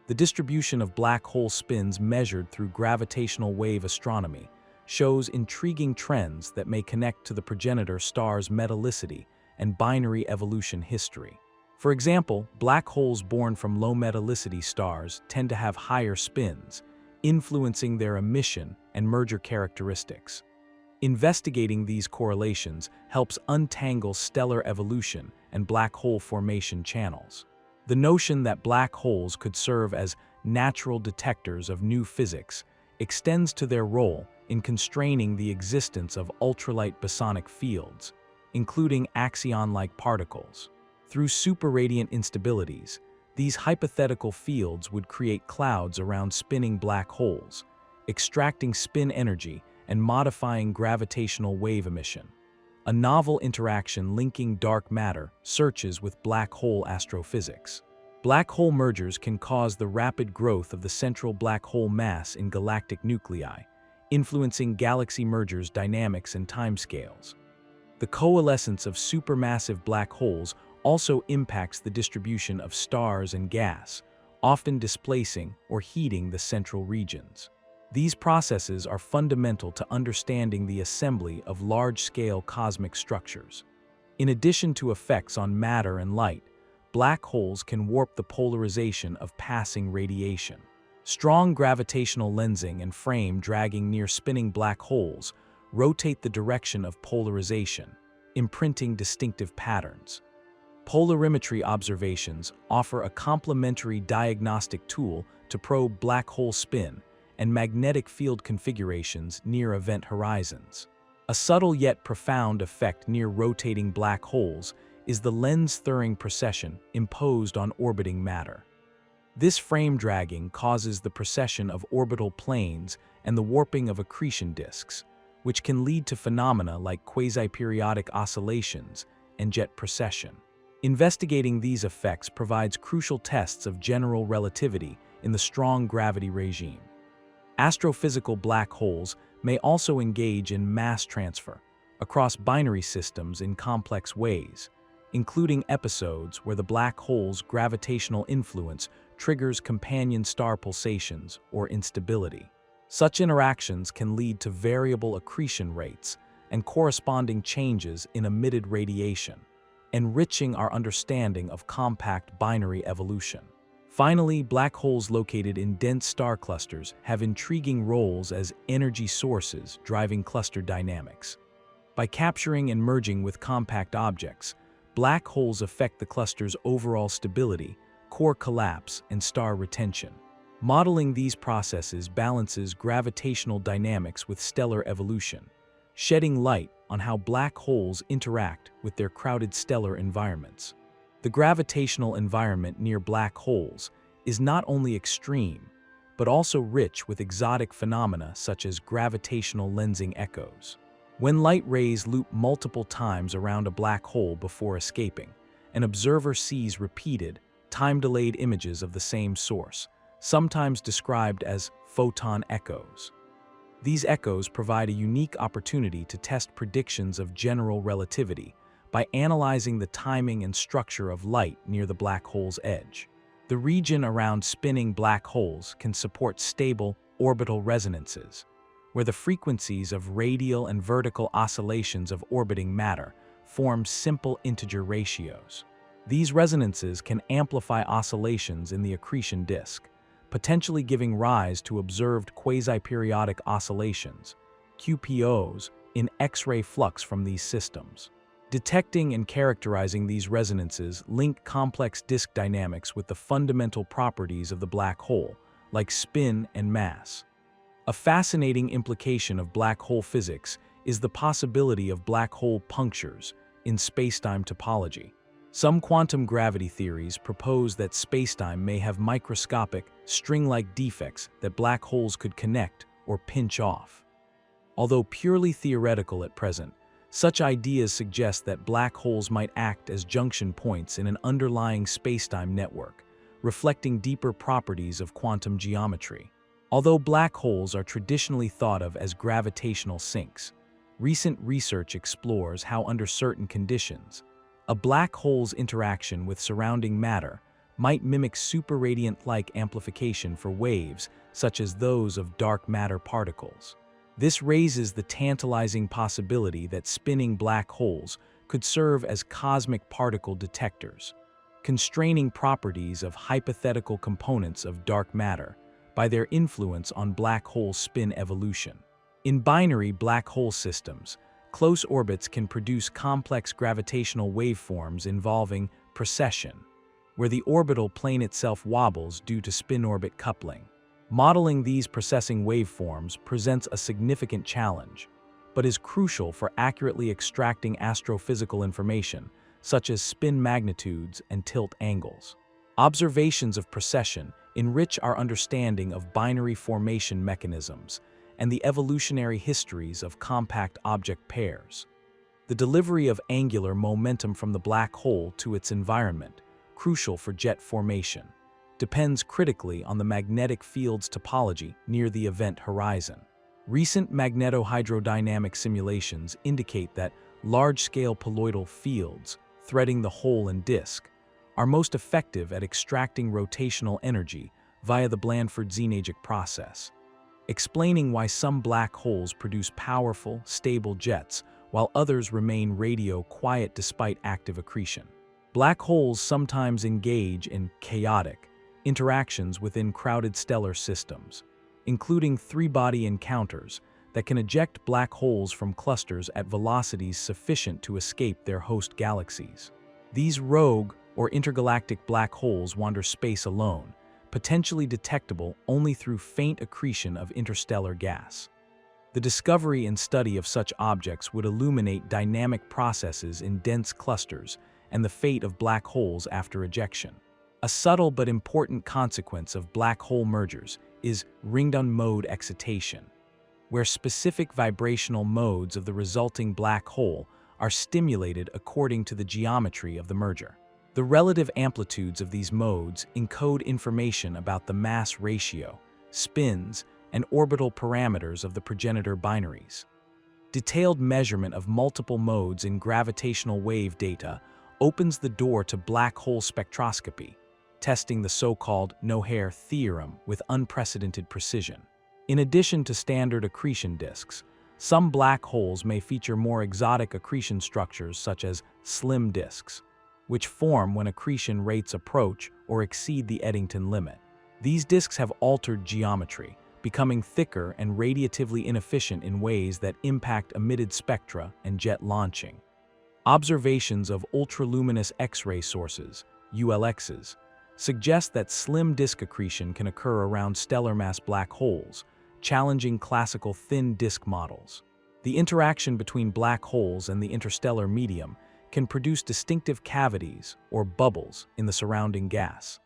The distribution of black hole spins measured through gravitational wave astronomy shows intriguing trends that may connect to the progenitor star's metallicity and binary evolution history. For example, black holes born from low metallicity stars tend to have higher spins, influencing their emission and merger characteristics. Investigating these correlations helps untangle stellar evolution and black hole formation channels. The notion that black holes could serve as natural detectors of new physics extends to their role in constraining the existence of ultralight bosonic fields, including axion-like particles. Through superradiant instabilities, these hypothetical fields would create clouds around spinning black holes, extracting spin energy and modifying gravitational wave emission. A novel interaction linking dark matter searches with black hole astrophysics. Black hole mergers can cause the rapid growth of the central black hole mass in galactic nuclei, influencing galaxy mergers' dynamics and timescales. The coalescence of supermassive black holes also impacts the distribution of stars and gas, often displacing or heating the central regions. These processes are fundamental to understanding the assembly of large-scale cosmic structures. In addition to effects on matter and light, black holes can warp the polarization of passing radiation. Strong gravitational lensing and frame dragging near spinning black holes rotate the direction of polarization, imprinting distinctive patterns. Polarimetry observations offer a complementary diagnostic tool to probe black hole spin and magnetic field configurations near event horizons. A subtle yet profound effect near rotating black holes is the lens-thirring precession imposed on orbiting matter. This frame dragging causes the precession of orbital planes and the warping of accretion disks, which can lead to phenomena like quasi-periodic oscillations and jet precession. Investigating these effects provides crucial tests of general relativity in the strong gravity regime. Astrophysical black holes may also engage in mass transfer across binary systems in complex ways, including episodes where the black hole's gravitational influence triggers companion star pulsations or instability. Such interactions can lead to variable accretion rates and corresponding changes in emitted radiation, enriching our understanding of compact binary evolution. Finally, black holes located in dense star clusters have intriguing roles as energy sources driving cluster dynamics. By capturing and merging with compact objects, black holes affect the cluster's overall stability, core collapse, and star retention. Modeling these processes balances gravitational dynamics with stellar evolution, shedding light on how black holes interact with their crowded stellar environments. The gravitational environment near black holes is not only extreme, but also rich with exotic phenomena such as gravitational lensing echoes. When light rays loop multiple times around a black hole before escaping, an observer sees repeated, time-delayed images of the same source, sometimes described as photon echoes. These echoes provide a unique opportunity to test predictions of general relativity by analyzing the timing and structure of light near the black hole's edge. The region around spinning black holes can support stable orbital resonances, where the frequencies of radial and vertical oscillations of orbiting matter form simple integer ratios. These resonances can amplify oscillations in the accretion disk, potentially giving rise to observed quasi-periodic oscillations, QPOs, in X-ray flux from these systems. Detecting and characterizing these resonances link complex disk dynamics with the fundamental properties of the black hole, like spin and mass. A fascinating implication of black hole physics is the possibility of black hole punctures in spacetime topology. Some quantum gravity theories propose that spacetime may have microscopic, string-like defects that black holes could connect or pinch off. Although purely theoretical at present, such ideas suggest that black holes might act as junction points in an underlying spacetime network, reflecting deeper properties of quantum geometry. Although black holes are traditionally thought of as gravitational sinks, recent research explores how under certain conditions, a black hole's interaction with surrounding matter might mimic superradiant-like amplification for waves such as those of dark matter particles. This raises the tantalizing possibility that spinning black holes could serve as cosmic particle detectors, constraining properties of hypothetical components of dark matter by their influence on black hole spin evolution. In binary black hole systems, close orbits can produce complex gravitational waveforms involving precession, where the orbital plane itself wobbles due to spin-orbit coupling. Modeling these precessing waveforms presents a significant challenge, but is crucial for accurately extracting astrophysical information, such as spin magnitudes and tilt angles. Observations of precession enrich our understanding of binary formation mechanisms and the evolutionary histories of compact object pairs. The delivery of angular momentum from the black hole to its environment crucial for jet formation, depends critically on the magnetic field's topology near the event horizon. Recent magnetohydrodynamic simulations indicate that large-scale poloidal fields, threading the hole and disk, are most effective at extracting rotational energy via the Blandford-Zenagic process, explaining why some black holes produce powerful, stable jets while others remain radio-quiet despite active accretion. Black holes sometimes engage in chaotic interactions within crowded stellar systems, including three-body encounters that can eject black holes from clusters at velocities sufficient to escape their host galaxies. These rogue or intergalactic black holes wander space alone, potentially detectable only through faint accretion of interstellar gas. The discovery and study of such objects would illuminate dynamic processes in dense clusters and the fate of black holes after ejection. A subtle but important consequence of black hole mergers is ringed mode excitation, where specific vibrational modes of the resulting black hole are stimulated according to the geometry of the merger. The relative amplitudes of these modes encode information about the mass ratio, spins, and orbital parameters of the progenitor binaries. Detailed measurement of multiple modes in gravitational wave data opens the door to black hole spectroscopy, testing the so-called no-hair theorem with unprecedented precision. In addition to standard accretion disks, some black holes may feature more exotic accretion structures such as slim disks, which form when accretion rates approach or exceed the Eddington limit. These disks have altered geometry, becoming thicker and radiatively inefficient in ways that impact emitted spectra and jet launching. Observations of ultraluminous X-ray sources, ULXs, suggest that slim disk accretion can occur around stellar mass black holes, challenging classical thin disk models. The interaction between black holes and the interstellar medium can produce distinctive cavities or bubbles in the surrounding gas.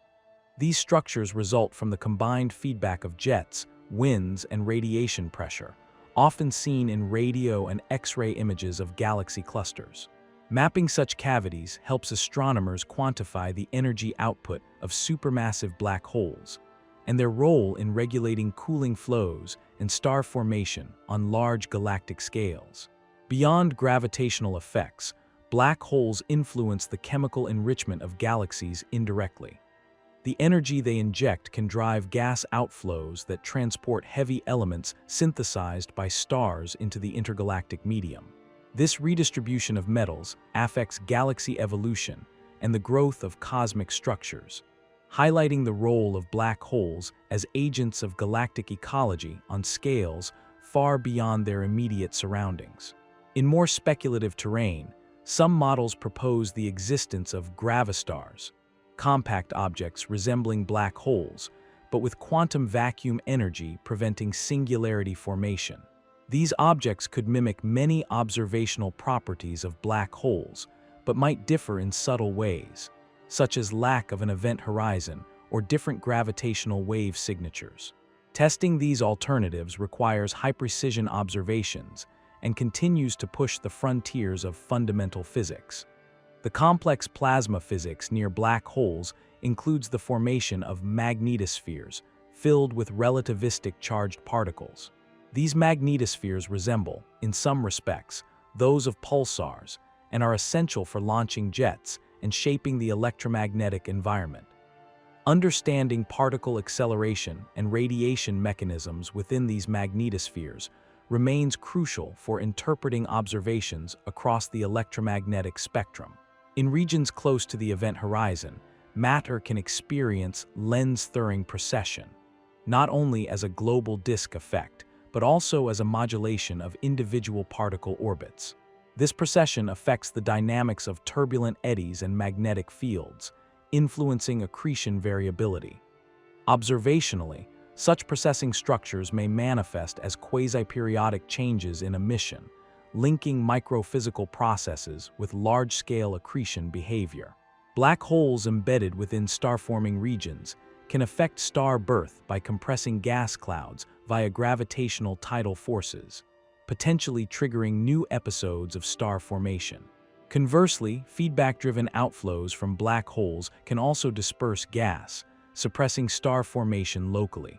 These structures result from the combined feedback of jets, winds, and radiation pressure, often seen in radio and X-ray images of galaxy clusters. Mapping such cavities helps astronomers quantify the energy output of supermassive black holes and their role in regulating cooling flows and star formation on large galactic scales. Beyond gravitational effects, black holes influence the chemical enrichment of galaxies indirectly. The energy they inject can drive gas outflows that transport heavy elements synthesized by stars into the intergalactic medium. This redistribution of metals affects galaxy evolution and the growth of cosmic structures, highlighting the role of black holes as agents of galactic ecology on scales far beyond their immediate surroundings. In more speculative terrain, some models propose the existence of gravastars, compact objects resembling black holes, but with quantum vacuum energy preventing singularity formation. These objects could mimic many observational properties of black holes, but might differ in subtle ways, such as lack of an event horizon or different gravitational wave signatures. Testing these alternatives requires high-precision observations and continues to push the frontiers of fundamental physics. The complex plasma physics near black holes includes the formation of magnetospheres filled with relativistic charged particles. These magnetospheres resemble, in some respects, those of pulsars and are essential for launching jets and shaping the electromagnetic environment. Understanding particle acceleration and radiation mechanisms within these magnetospheres remains crucial for interpreting observations across the electromagnetic spectrum. In regions close to the event horizon, matter can experience lens-thurring precession, not only as a global disk effect, but also as a modulation of individual particle orbits. This precession affects the dynamics of turbulent eddies and magnetic fields, influencing accretion variability. Observationally, such precessing structures may manifest as quasi-periodic changes in emission, linking microphysical processes with large-scale accretion behavior. Black holes embedded within star-forming regions can affect star birth by compressing gas clouds via gravitational tidal forces, potentially triggering new episodes of star formation. Conversely, feedback-driven outflows from black holes can also disperse gas, suppressing star formation locally.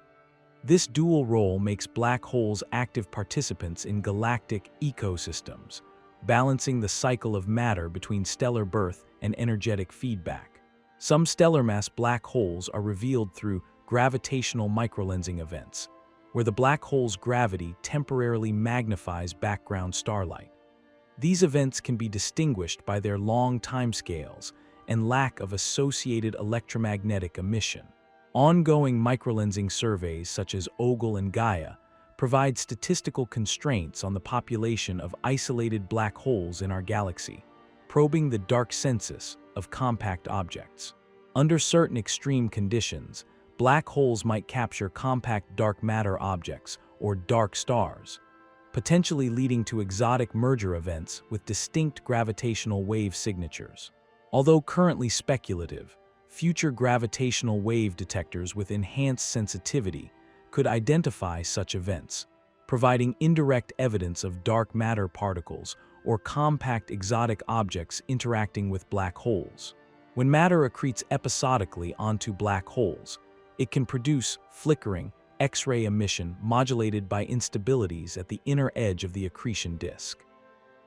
This dual role makes black holes active participants in galactic ecosystems, balancing the cycle of matter between stellar birth and energetic feedback. Some stellar mass black holes are revealed through gravitational microlensing events, where the black hole's gravity temporarily magnifies background starlight. These events can be distinguished by their long timescales and lack of associated electromagnetic emission. Ongoing microlensing surveys such as OGLE and Gaia provide statistical constraints on the population of isolated black holes in our galaxy, probing the dark census of compact objects. Under certain extreme conditions, black holes might capture compact dark matter objects, or dark stars, potentially leading to exotic merger events with distinct gravitational wave signatures. Although currently speculative, future gravitational wave detectors with enhanced sensitivity could identify such events, providing indirect evidence of dark matter particles or compact exotic objects interacting with black holes. When matter accretes episodically onto black holes, it can produce flickering, X-ray emission modulated by instabilities at the inner edge of the accretion disk.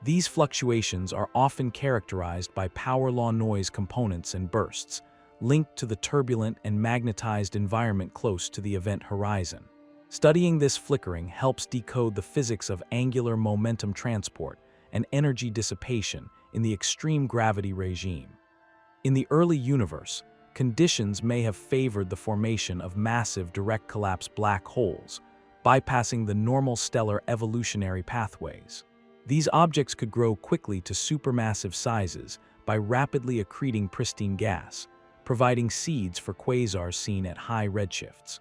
These fluctuations are often characterized by power law noise components and bursts, linked to the turbulent and magnetized environment close to the event horizon. Studying this flickering helps decode the physics of angular momentum transport and energy dissipation in the extreme gravity regime. In the early universe, conditions may have favored the formation of massive direct collapse black holes, bypassing the normal stellar evolutionary pathways. These objects could grow quickly to supermassive sizes by rapidly accreting pristine gas, providing seeds for quasars seen at high redshifts.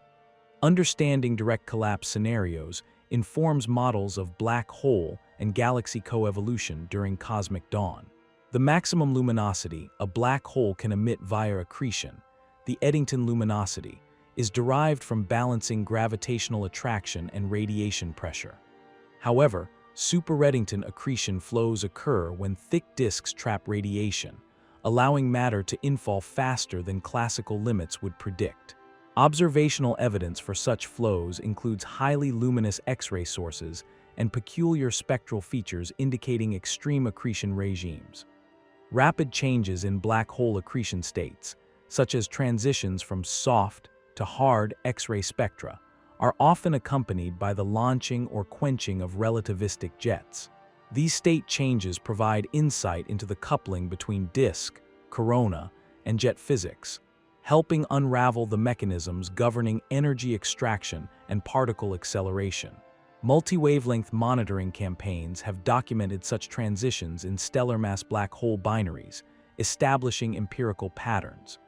Understanding direct collapse scenarios informs models of black hole and galaxy coevolution during cosmic dawn. The maximum luminosity a black hole can emit via accretion, the Eddington luminosity, is derived from balancing gravitational attraction and radiation pressure. However, super-Eddington accretion flows occur when thick disks trap radiation, allowing matter to infall faster than classical limits would predict. Observational evidence for such flows includes highly luminous X-ray sources and peculiar spectral features indicating extreme accretion regimes. Rapid changes in black hole accretion states, such as transitions from soft to hard X-ray spectra, are often accompanied by the launching or quenching of relativistic jets. These state changes provide insight into the coupling between disk, corona, and jet physics, helping unravel the mechanisms governing energy extraction and particle acceleration. Multi-wavelength monitoring campaigns have documented such transitions in stellar mass black hole binaries, establishing empirical patterns.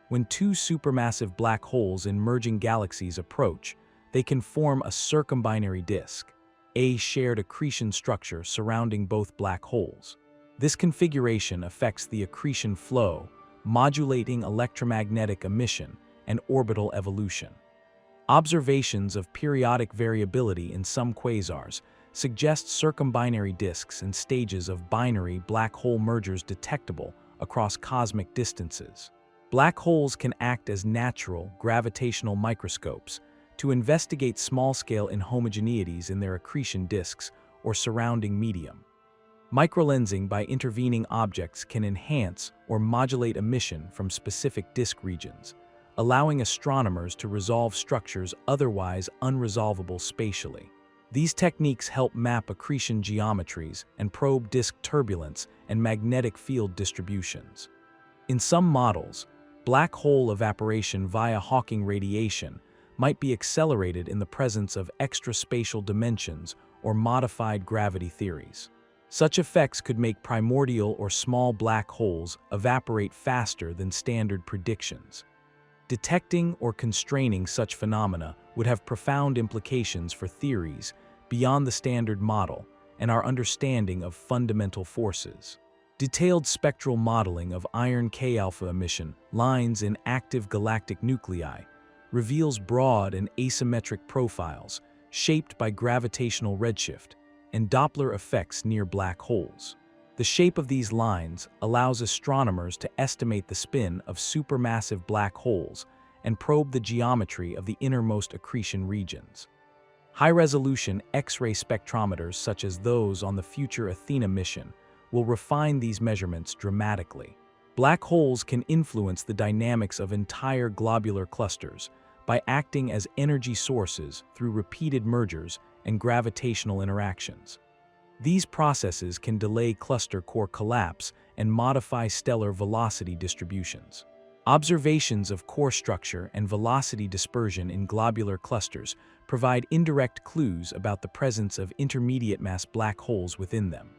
When two supermassive black holes in merging galaxies approach, they can form a circumbinary disk, a shared accretion structure surrounding both black holes. This configuration affects the accretion flow, modulating electromagnetic emission and orbital evolution. Observations of periodic variability in some quasars suggest circumbinary disks and stages of binary black hole mergers detectable across cosmic distances. Black holes can act as natural gravitational microscopes to investigate small-scale inhomogeneities in their accretion disks or surrounding medium. Microlensing by intervening objects can enhance or modulate emission from specific disk regions, allowing astronomers to resolve structures otherwise unresolvable spatially. These techniques help map accretion geometries and probe disk turbulence and magnetic field distributions. In some models, black hole evaporation via Hawking radiation might be accelerated in the presence of extraspatial dimensions or modified gravity theories. Such effects could make primordial or small black holes evaporate faster than standard predictions. Detecting or constraining such phenomena would have profound implications for theories beyond the standard model and our understanding of fundamental forces. Detailed spectral modeling of iron K-alpha emission lines in active galactic nuclei reveals broad and asymmetric profiles shaped by gravitational redshift and Doppler effects near black holes. The shape of these lines allows astronomers to estimate the spin of supermassive black holes and probe the geometry of the innermost accretion regions. High-resolution X-ray spectrometers such as those on the future Athena mission will refine these measurements dramatically. Black holes can influence the dynamics of entire globular clusters by acting as energy sources through repeated mergers and gravitational interactions. These processes can delay cluster core collapse and modify stellar velocity distributions. Observations of core structure and velocity dispersion in globular clusters provide indirect clues about the presence of intermediate-mass black holes within them.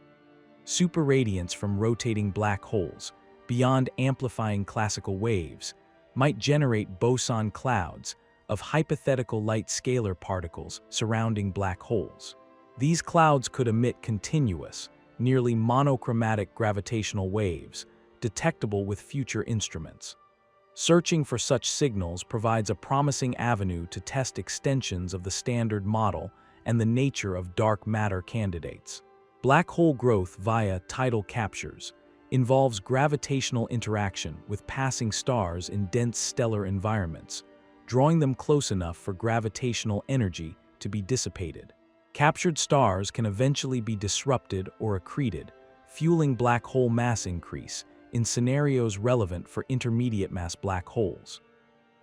Superradiance from rotating black holes, beyond amplifying classical waves, might generate boson clouds of hypothetical light scalar particles surrounding black holes. These clouds could emit continuous, nearly monochromatic gravitational waves, detectable with future instruments. Searching for such signals provides a promising avenue to test extensions of the Standard Model and the nature of dark matter candidates. Black hole growth via tidal captures involves gravitational interaction with passing stars in dense stellar environments, drawing them close enough for gravitational energy to be dissipated. Captured stars can eventually be disrupted or accreted, fueling black hole mass increase in scenarios relevant for intermediate-mass black holes.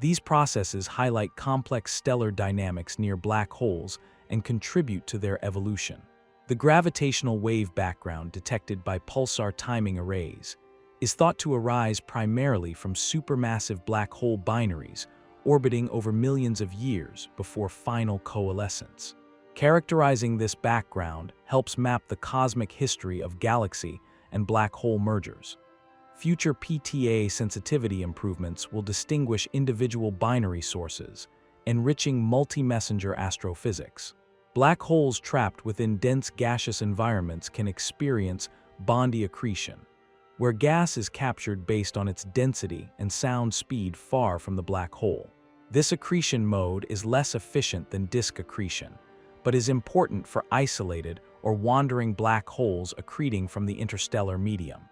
These processes highlight complex stellar dynamics near black holes and contribute to their evolution. The gravitational wave background detected by pulsar timing arrays is thought to arise primarily from supermassive black hole binaries orbiting over millions of years before final coalescence. Characterizing this background helps map the cosmic history of galaxy and black hole mergers. Future PTA sensitivity improvements will distinguish individual binary sources, enriching multi-messenger astrophysics. Black holes trapped within dense gaseous environments can experience Bondi accretion, where gas is captured based on its density and sound speed far from the black hole. This accretion mode is less efficient than disk accretion, but is important for isolated or wandering black holes accreting from the interstellar medium.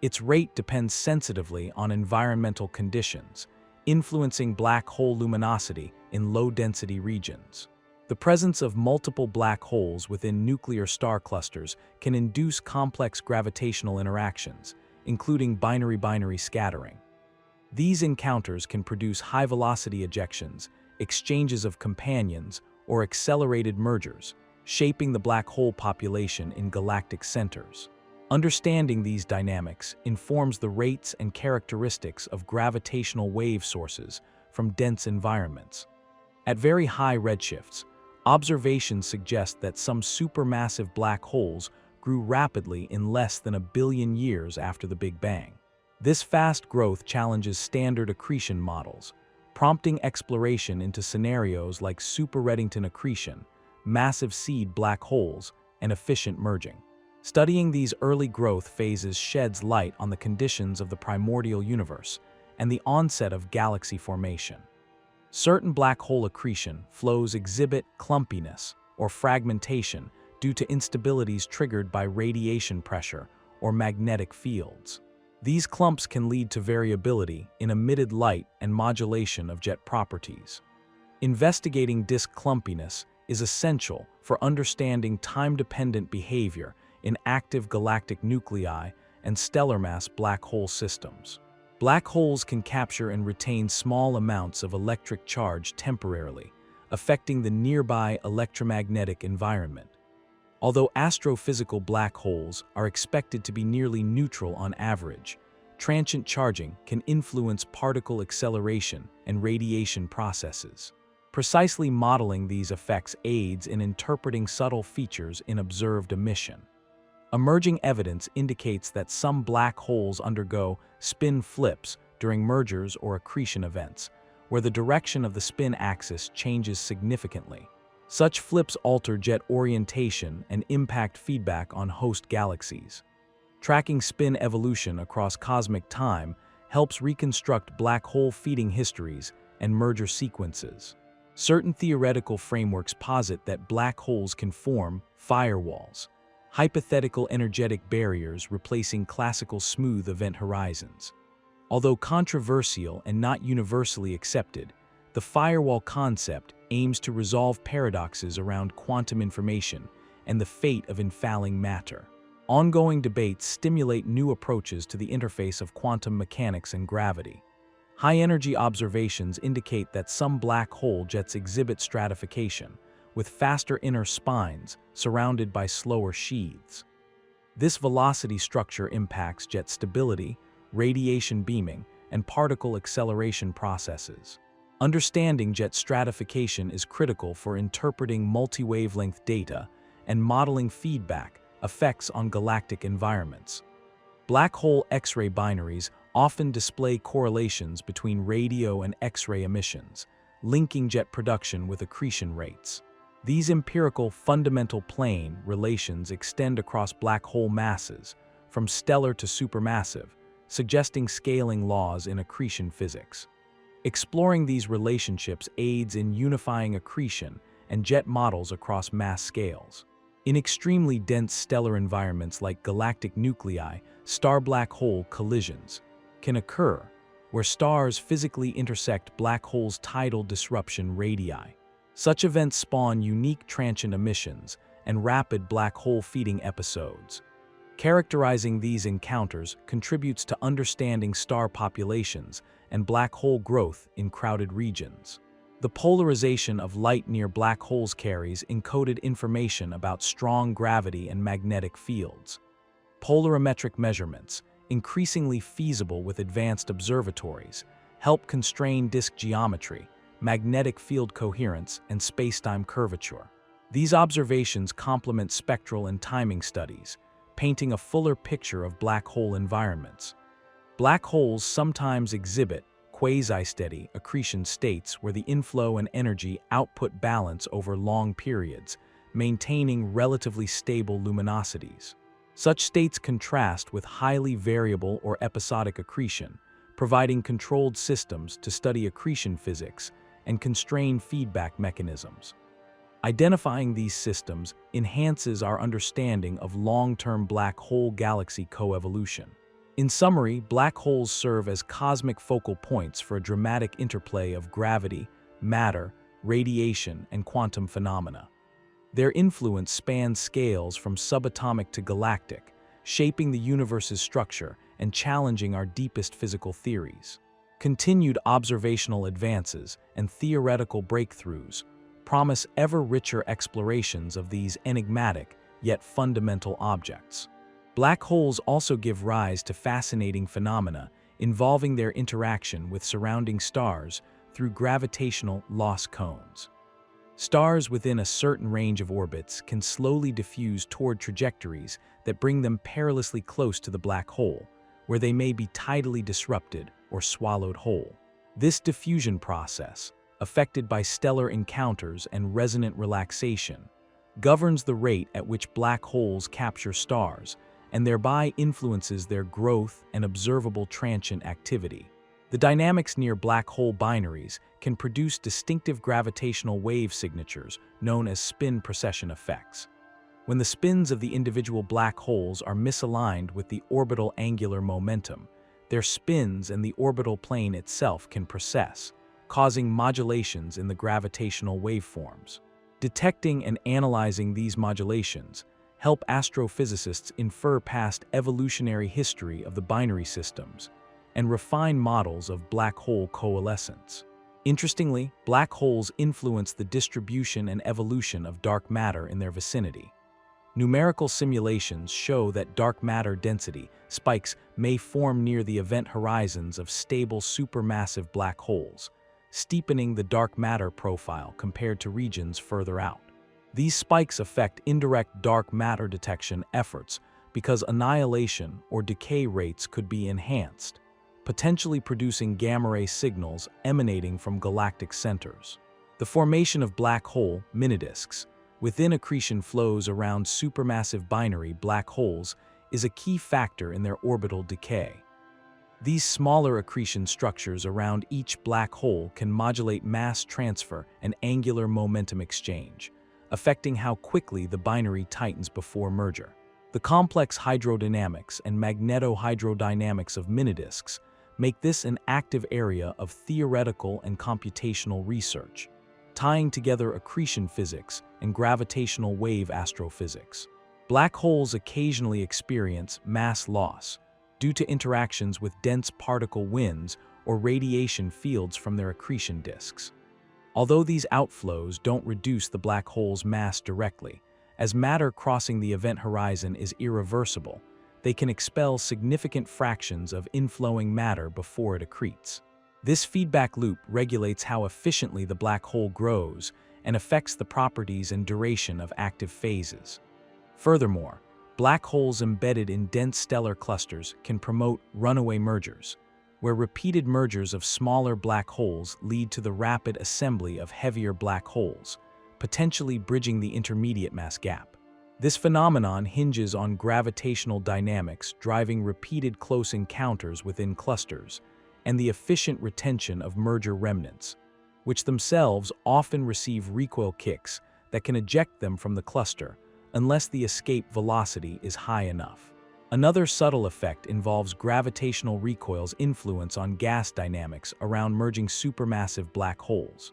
Its rate depends sensitively on environmental conditions, influencing black hole luminosity in low-density regions. The presence of multiple black holes within nuclear star clusters can induce complex gravitational interactions, including binary-binary scattering. These encounters can produce high-velocity ejections, exchanges of companions, or accelerated mergers, shaping the black hole population in galactic centers. Understanding these dynamics informs the rates and characteristics of gravitational wave sources from dense environments. At very high redshifts, observations suggest that some supermassive black holes grew rapidly in less than 1 billion years after the Big Bang. This fast growth challenges standard accretion models, prompting exploration into scenarios like super-Eddington accretion, massive seed black holes, and efficient merging. Studying these early growth phases sheds light on the conditions of the primordial universe and the onset of galaxy formation. Certain black hole accretion flows exhibit clumpiness or fragmentation due to instabilities triggered by radiation pressure or magnetic fields. These clumps can lead to variability in emitted light and modulation of jet properties. Investigating disk clumpiness is essential for understanding time-dependent behavior in active galactic nuclei and stellar mass black hole systems. Black holes can capture and retain small amounts of electric charge temporarily, affecting the nearby electromagnetic environment. Although astrophysical black holes are expected to be nearly neutral on average, transient charging can influence particle acceleration and radiation processes. Precisely modeling these effects aids in interpreting subtle features in observed emission. Emerging evidence indicates that some black holes undergo spin flips during mergers or accretion events, where the direction of the spin axis changes significantly. Such flips alter jet orientation and impact feedback on host galaxies. Tracking spin evolution across cosmic time helps reconstruct black hole feeding histories and merger sequences. Certain theoretical frameworks posit that black holes can form firewalls, hypothetical energetic barriers replacing classical smooth event horizons. Although controversial and not universally accepted, the firewall concept aims to resolve paradoxes around quantum information and the fate of infalling matter. Ongoing debates stimulate new approaches to the interface of quantum mechanics and gravity. High-energy observations indicate that some black hole jets exhibit stratification, with faster inner spines surrounded by slower sheaths. This velocity structure impacts jet stability, radiation beaming, and particle acceleration processes. Understanding jet stratification is critical for interpreting multi-wavelength data and modeling feedback effects on galactic environments. Black hole X-ray binaries often display correlations between radio and X-ray emissions, linking jet production with accretion rates. These empirical fundamental plane relations extend across black hole masses, from stellar to supermassive, suggesting scaling laws in accretion physics. Exploring these relationships aids in unifying accretion and jet models across mass scales. In extremely dense stellar environments like galactic nuclei, star-black hole collisions can occur, where stars physically intersect black holes' tidal disruption radii. Such events spawn unique transient emissions and rapid black hole feeding episodes. Characterizing these encounters contributes to understanding star populations and black hole growth in crowded regions. The polarization of light near black holes carries encoded information about strong gravity and magnetic fields. Polarimetric measurements, increasingly feasible with advanced observatories, help constrain disk geometry, magnetic field coherence, and spacetime curvature. These observations complement spectral and timing studies, painting a fuller picture of black hole environments. Black holes sometimes exhibit quasi-steady accretion states where the inflow and energy output balance over long periods, maintaining relatively stable luminosities. Such states contrast with highly variable or episodic accretion, providing controlled systems to study accretion physics and constrain feedback mechanisms. Identifying these systems enhances our understanding of long-term black hole galaxy coevolution. In summary, black holes serve as cosmic focal points for a dramatic interplay of gravity, matter, radiation, and quantum phenomena. Their influence spans scales from subatomic to galactic, shaping the universe's structure and challenging our deepest physical theories. Continued observational advances and theoretical breakthroughs promise ever richer explorations of these enigmatic yet fundamental objects. Black holes also give rise to fascinating phenomena involving their interaction with surrounding stars through gravitational loss cones. Stars within a certain range of orbits can slowly diffuse toward trajectories that bring them perilously close to the black hole, where they may be tidally disrupted or swallowed whole. This diffusion process, affected by stellar encounters and resonant relaxation, governs the rate at which black holes capture stars and thereby influences their growth and observable transient activity. The dynamics near black hole binaries can produce distinctive gravitational wave signatures known as spin precession effects. When the spins of the individual black holes are misaligned with the orbital angular momentum, their spins and the orbital plane itself can precess, causing modulations in the gravitational waveforms. Detecting and analyzing these modulations help astrophysicists infer past evolutionary history of the binary systems and refine models of black hole coalescence. Interestingly, black holes influence the distribution and evolution of dark matter in their vicinity. Numerical simulations show that dark matter density spikes may form near the event horizons of stable supermassive black holes, steepening the dark matter profile compared to regions further out. These spikes affect indirect dark matter detection efforts because annihilation or decay rates could be enhanced, potentially producing gamma-ray signals emanating from galactic centers. The formation of black hole minidisks within accretion flows around supermassive binary black holes is a key factor in their orbital decay. These smaller accretion structures around each black hole can modulate mass transfer and angular momentum exchange, affecting how quickly the binary tightens before merger. The complex hydrodynamics and magnetohydrodynamics of minidisks make this an active area of theoretical and computational research, tying together accretion physics and gravitational wave astrophysics. Black holes occasionally experience mass loss due to interactions with dense particle winds or radiation fields from their accretion disks. Although these outflows don't reduce the black hole's mass directly, as matter crossing the event horizon is irreversible, they can expel significant fractions of inflowing matter before it accretes. This feedback loop regulates how efficiently the black hole grows and affects the properties and duration of active phases. Furthermore, black holes embedded in dense stellar clusters can promote runaway mergers, where repeated mergers of smaller black holes lead to the rapid assembly of heavier black holes, potentially bridging the intermediate mass gap. This phenomenon hinges on gravitational dynamics driving repeated close encounters within clusters and the efficient retention of merger remnants, which themselves often receive recoil kicks that can eject them from the cluster unless the escape velocity is high enough. Another subtle effect involves gravitational recoil's influence on gas dynamics around merging supermassive black holes.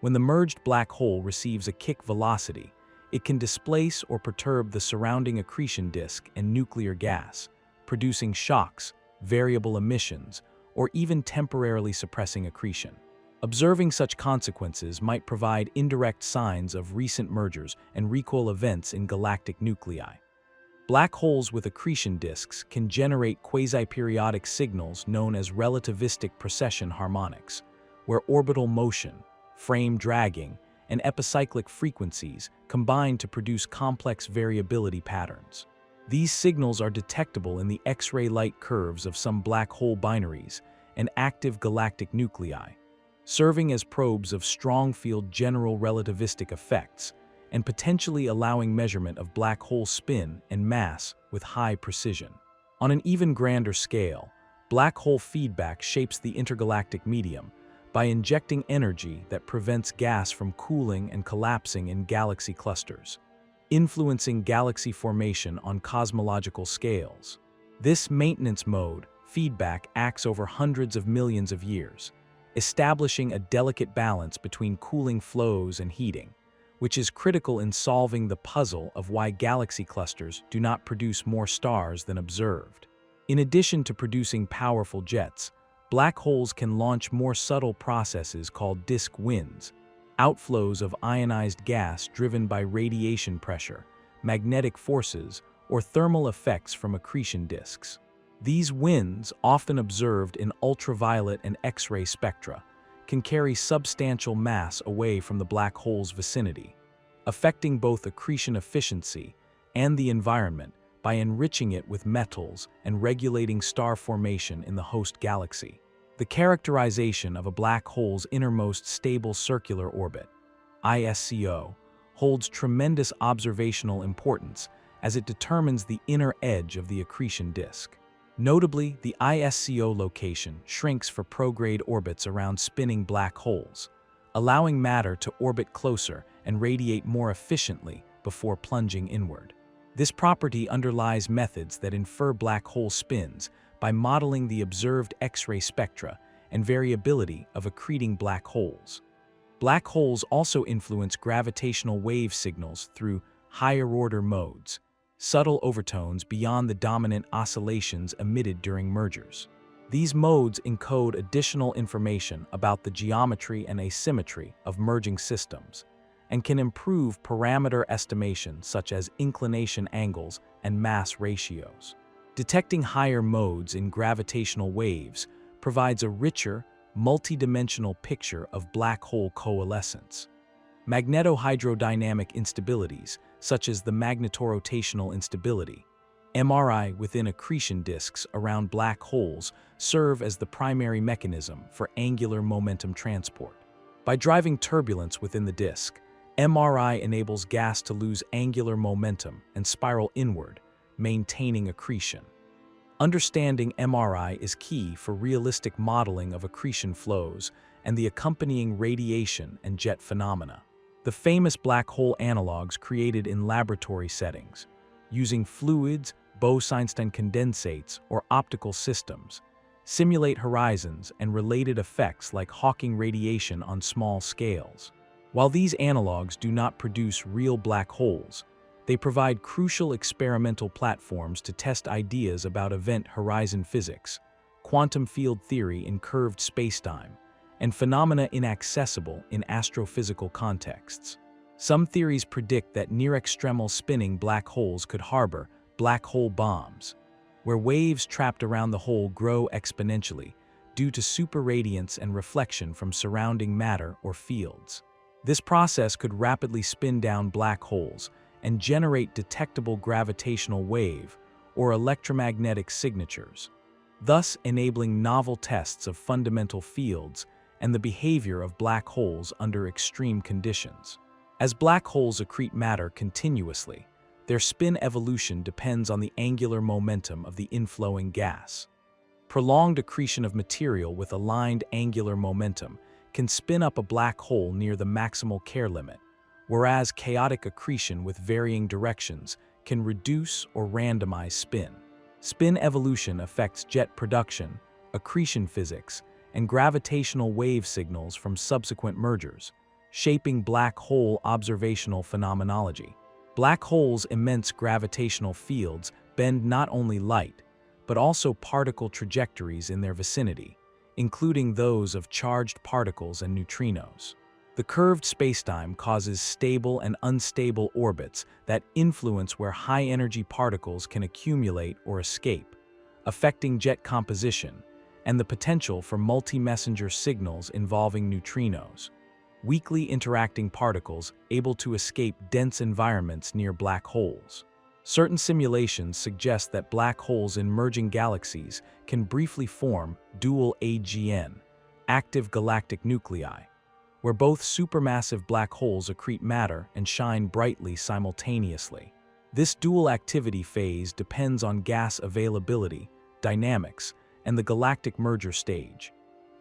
When the merged black hole receives a kick velocity, it can displace or perturb the surrounding accretion disk and nuclear gas, producing shocks, variable emissions, or even temporarily suppressing accretion. Observing such consequences might provide indirect signs of recent mergers and recoil events in galactic nuclei. Black holes with accretion disks can generate quasi-periodic signals known as relativistic precession harmonics, where orbital motion, frame dragging, and epicyclic frequencies combine to produce complex variability patterns. These signals are detectable in the X-ray light curves of some black hole binaries and active galactic nuclei, serving as probes of strong-field general relativistic effects and potentially allowing measurement of black hole spin and mass with high precision. On an even grander scale, black hole feedback shapes the intergalactic medium by injecting energy that prevents gas from cooling and collapsing in galaxy clusters, influencing galaxy formation on cosmological scales. This maintenance mode, feedback, acts over hundreds of millions of years, establishing a delicate balance between cooling flows and heating, which is critical in solving the puzzle of why galaxy clusters do not produce more stars than observed. In addition to producing powerful jets, black holes can launch more subtle processes called disk winds, outflows of ionized gas driven by radiation pressure, magnetic forces, or thermal effects from accretion disks. These winds, often observed in ultraviolet and X-ray spectra, can carry substantial mass away from the black hole's vicinity, affecting both accretion efficiency and the environment by enriching it with metals and regulating star formation in the host galaxy. The characterization of a black hole's innermost stable circular orbit, ISCO, holds tremendous observational importance as it determines the inner edge of the accretion disk. Notably, the ISCO location shrinks for prograde orbits around spinning black holes, allowing matter to orbit closer and radiate more efficiently before plunging inward. This property underlies methods that infer black hole spins by modeling the observed X-ray spectra and variability of accreting black holes. Black holes also influence gravitational wave signals through higher-order modes, subtle overtones beyond the dominant oscillations emitted during mergers. These modes encode additional information about the geometry and asymmetry of merging systems, and can improve parameter estimation such as inclination angles and mass ratios. Detecting higher modes in gravitational waves provides a richer, multidimensional picture of black hole coalescence. Magnetohydrodynamic instabilities, such as the magnetorotational instability, MRI within accretion disks around black holes, serve as the primary mechanism for angular momentum transport. By driving turbulence within the disk, MRI enables gas to lose angular momentum and spiral inward, maintaining accretion. Understanding MRI is key for realistic modeling of accretion flows and the accompanying radiation and jet phenomena. The famous black hole analogs created in laboratory settings, using fluids, Bose-Einstein condensates, or optical systems, simulate horizons and related effects like Hawking radiation on small scales. While these analogs do not produce real black holes, they provide crucial experimental platforms to test ideas about event horizon physics, quantum field theory in curved spacetime, and phenomena inaccessible in astrophysical contexts. Some theories predict that near-extremal spinning black holes could harbor black hole bombs, where waves trapped around the hole grow exponentially due to superradiance and reflection from surrounding matter or fields. This process could rapidly spin down black holes and generate detectable gravitational wave or electromagnetic signatures, thus enabling novel tests of fundamental fields and the behavior of black holes under extreme conditions. As black holes accrete matter continuously, their spin evolution depends on the angular momentum of the inflowing gas. Prolonged accretion of material with aligned angular momentum can spin up a black hole near the maximal Kerr limit, whereas chaotic accretion with varying directions can reduce or randomize spin. Spin evolution affects jet production, accretion physics, and gravitational wave signals from subsequent mergers, shaping black hole observational phenomenology. Black holes' immense gravitational fields bend not only light, but also particle trajectories in their vicinity, including those of charged particles and neutrinos. The curved spacetime causes stable and unstable orbits that influence where high-energy particles can accumulate or escape, affecting jet composition and the potential for multi-messenger signals involving neutrinos, weakly interacting particles able to escape dense environments near black holes. Certain simulations suggest that black holes in merging galaxies can briefly form dual AGN, active galactic nuclei, where both supermassive black holes accrete matter and shine brightly simultaneously. This dual activity phase depends on gas availability, dynamics, and the galactic merger stage,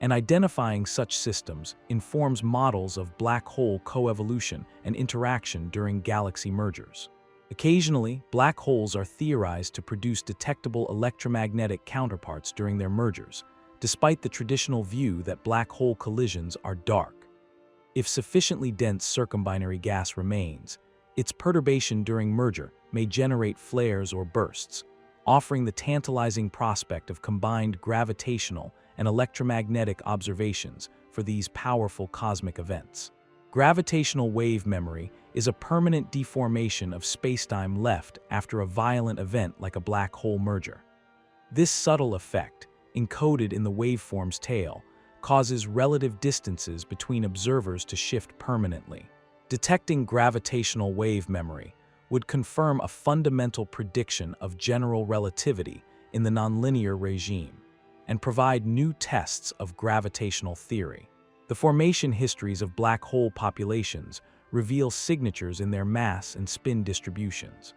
and identifying such systems informs models of black hole coevolution and interaction during galaxy mergers. Occasionally, black holes are theorized to produce detectable electromagnetic counterparts during their mergers, despite the traditional view that black hole collisions are dark. If sufficiently dense circumbinary gas remains, its perturbation during merger may generate flares or bursts, offering the tantalizing prospect of combined gravitational and electromagnetic observations for these powerful cosmic events. Gravitational wave memory is a permanent deformation of spacetime left after a violent event like a black hole merger. This subtle effect, encoded in the waveform's tail, causes relative distances between observers to shift permanently. Detecting gravitational wave memory would confirm a fundamental prediction of general relativity in the nonlinear regime and provide new tests of gravitational theory. The formation histories of black hole populations reveal signatures in their mass and spin distributions.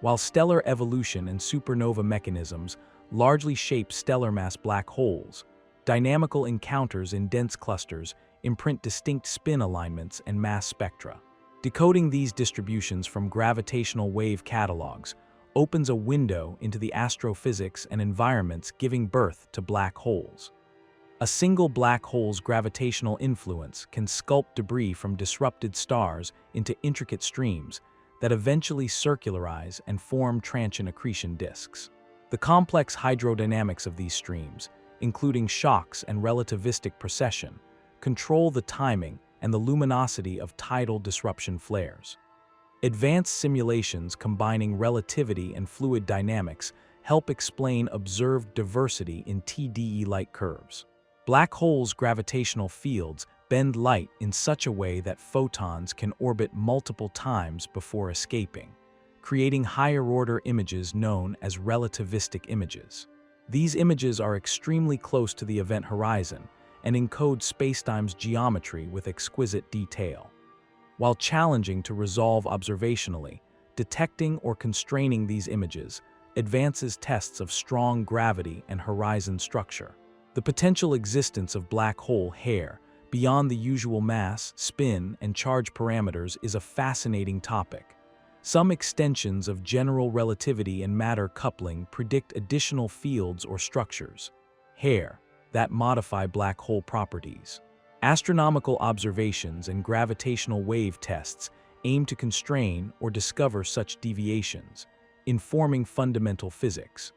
While stellar evolution and supernova mechanisms largely shape stellar mass black holes, dynamical encounters in dense clusters imprint distinct spin alignments and mass spectra. Decoding these distributions from gravitational wave catalogs opens a window into the astrophysics and environments giving birth to black holes. A single black hole's gravitational influence can sculpt debris from disrupted stars into intricate streams that eventually circularize and form transient accretion disks. The complex hydrodynamics of these streams, including shocks and relativistic precession, control the timing and the luminosity of tidal disruption flares. Advanced simulations combining relativity and fluid dynamics help explain observed diversity in TdE light curves. Black holes' gravitational fields bend light in such a way that photons can orbit multiple times before escaping, creating higher-order images known as relativistic images. These images are extremely close to the event horizon and encode spacetime's geometry with exquisite detail. While challenging to resolve observationally, detecting or constraining these images advances tests of strong gravity and horizon structure. The potential existence of black hole hair beyond the usual mass, spin, and charge parameters is a fascinating topic, Some extensions of general relativity and matter coupling predict additional fields or structures that modify black hole properties. Astronomical observations and gravitational wave tests aim to constrain or discover such deviations, informing fundamental physics.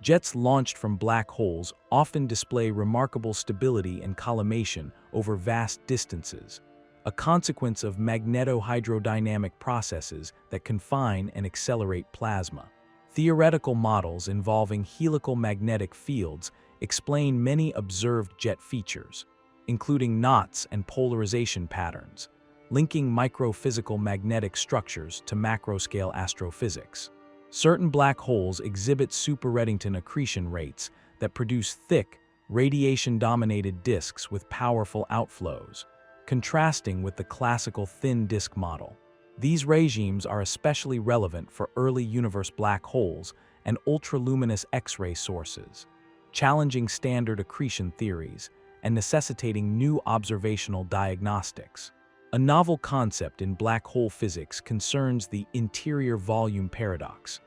Jets launched from black holes often display remarkable stability and collimation over vast distances, a consequence of magneto-hydrodynamic processes that confine and accelerate plasma. Theoretical models involving helical magnetic fields explain many observed jet features, including knots and polarization patterns, linking microphysical magnetic structures to macroscale astrophysics. Certain black holes exhibit super-Eddington accretion rates that produce thick, radiation-dominated disks with powerful outflows, contrasting with the classical thin disk model. These regimes are especially relevant for early universe black holes and ultraluminous X-ray sources, challenging standard accretion theories and necessitating new observational diagnostics. A novel concept in black hole physics concerns the interior volume paradox,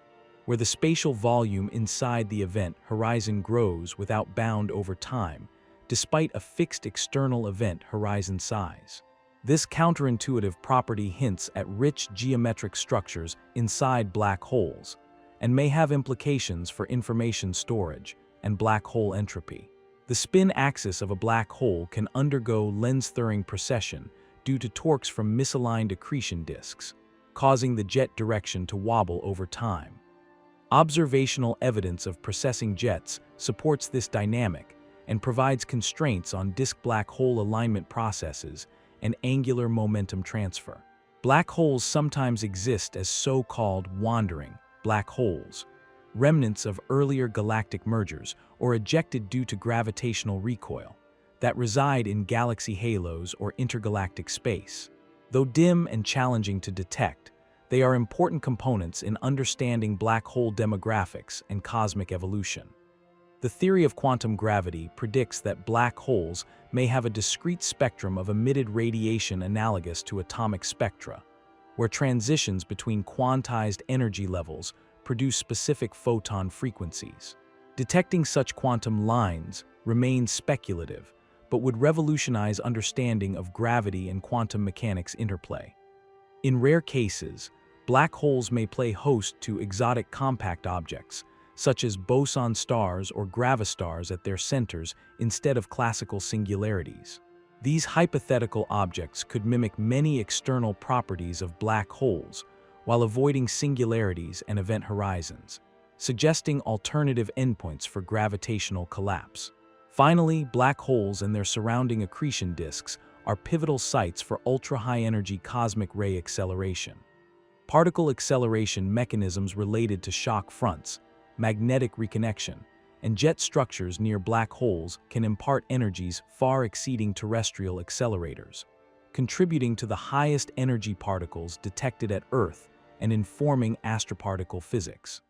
where the spatial volume inside the event horizon grows without bound over time, despite a fixed external event horizon size. This counterintuitive property hints at rich geometric structures inside black holes and may have implications for information storage and black hole entropy. The spin axis of a black hole can undergo lens-Thirring precession due to torques from misaligned accretion disks, causing the jet direction to wobble over time. Observational evidence of precessing jets supports this dynamic and provides constraints on disk black hole alignment processes and angular momentum transfer. Black holes sometimes exist as so-called wandering black holes, remnants of earlier galactic mergers or ejected due to gravitational recoil, that reside in galaxy halos or intergalactic space. Though dim and challenging to detect, they are important components in understanding black hole demographics and cosmic evolution. The theory of quantum gravity predicts that black holes may have a discrete spectrum of emitted radiation analogous to atomic spectra, where transitions between quantized energy levels produce specific photon frequencies. Detecting such quantum lines remains speculative, but would revolutionize understanding of gravity and quantum mechanics interplay. In rare cases, black holes may play host to exotic compact objects, such as boson stars or gravastars at their centers instead of classical singularities. These hypothetical objects could mimic many external properties of black holes while avoiding singularities and event horizons, suggesting alternative endpoints for gravitational collapse. Finally, black holes and their surrounding accretion disks are pivotal sites for ultra-high-energy cosmic ray acceleration. Particle acceleration mechanisms related to shock fronts, magnetic reconnection, and jet structures near black holes can impart energies far exceeding terrestrial accelerators, contributing to the highest energy particles detected at Earth and informing astroparticle physics.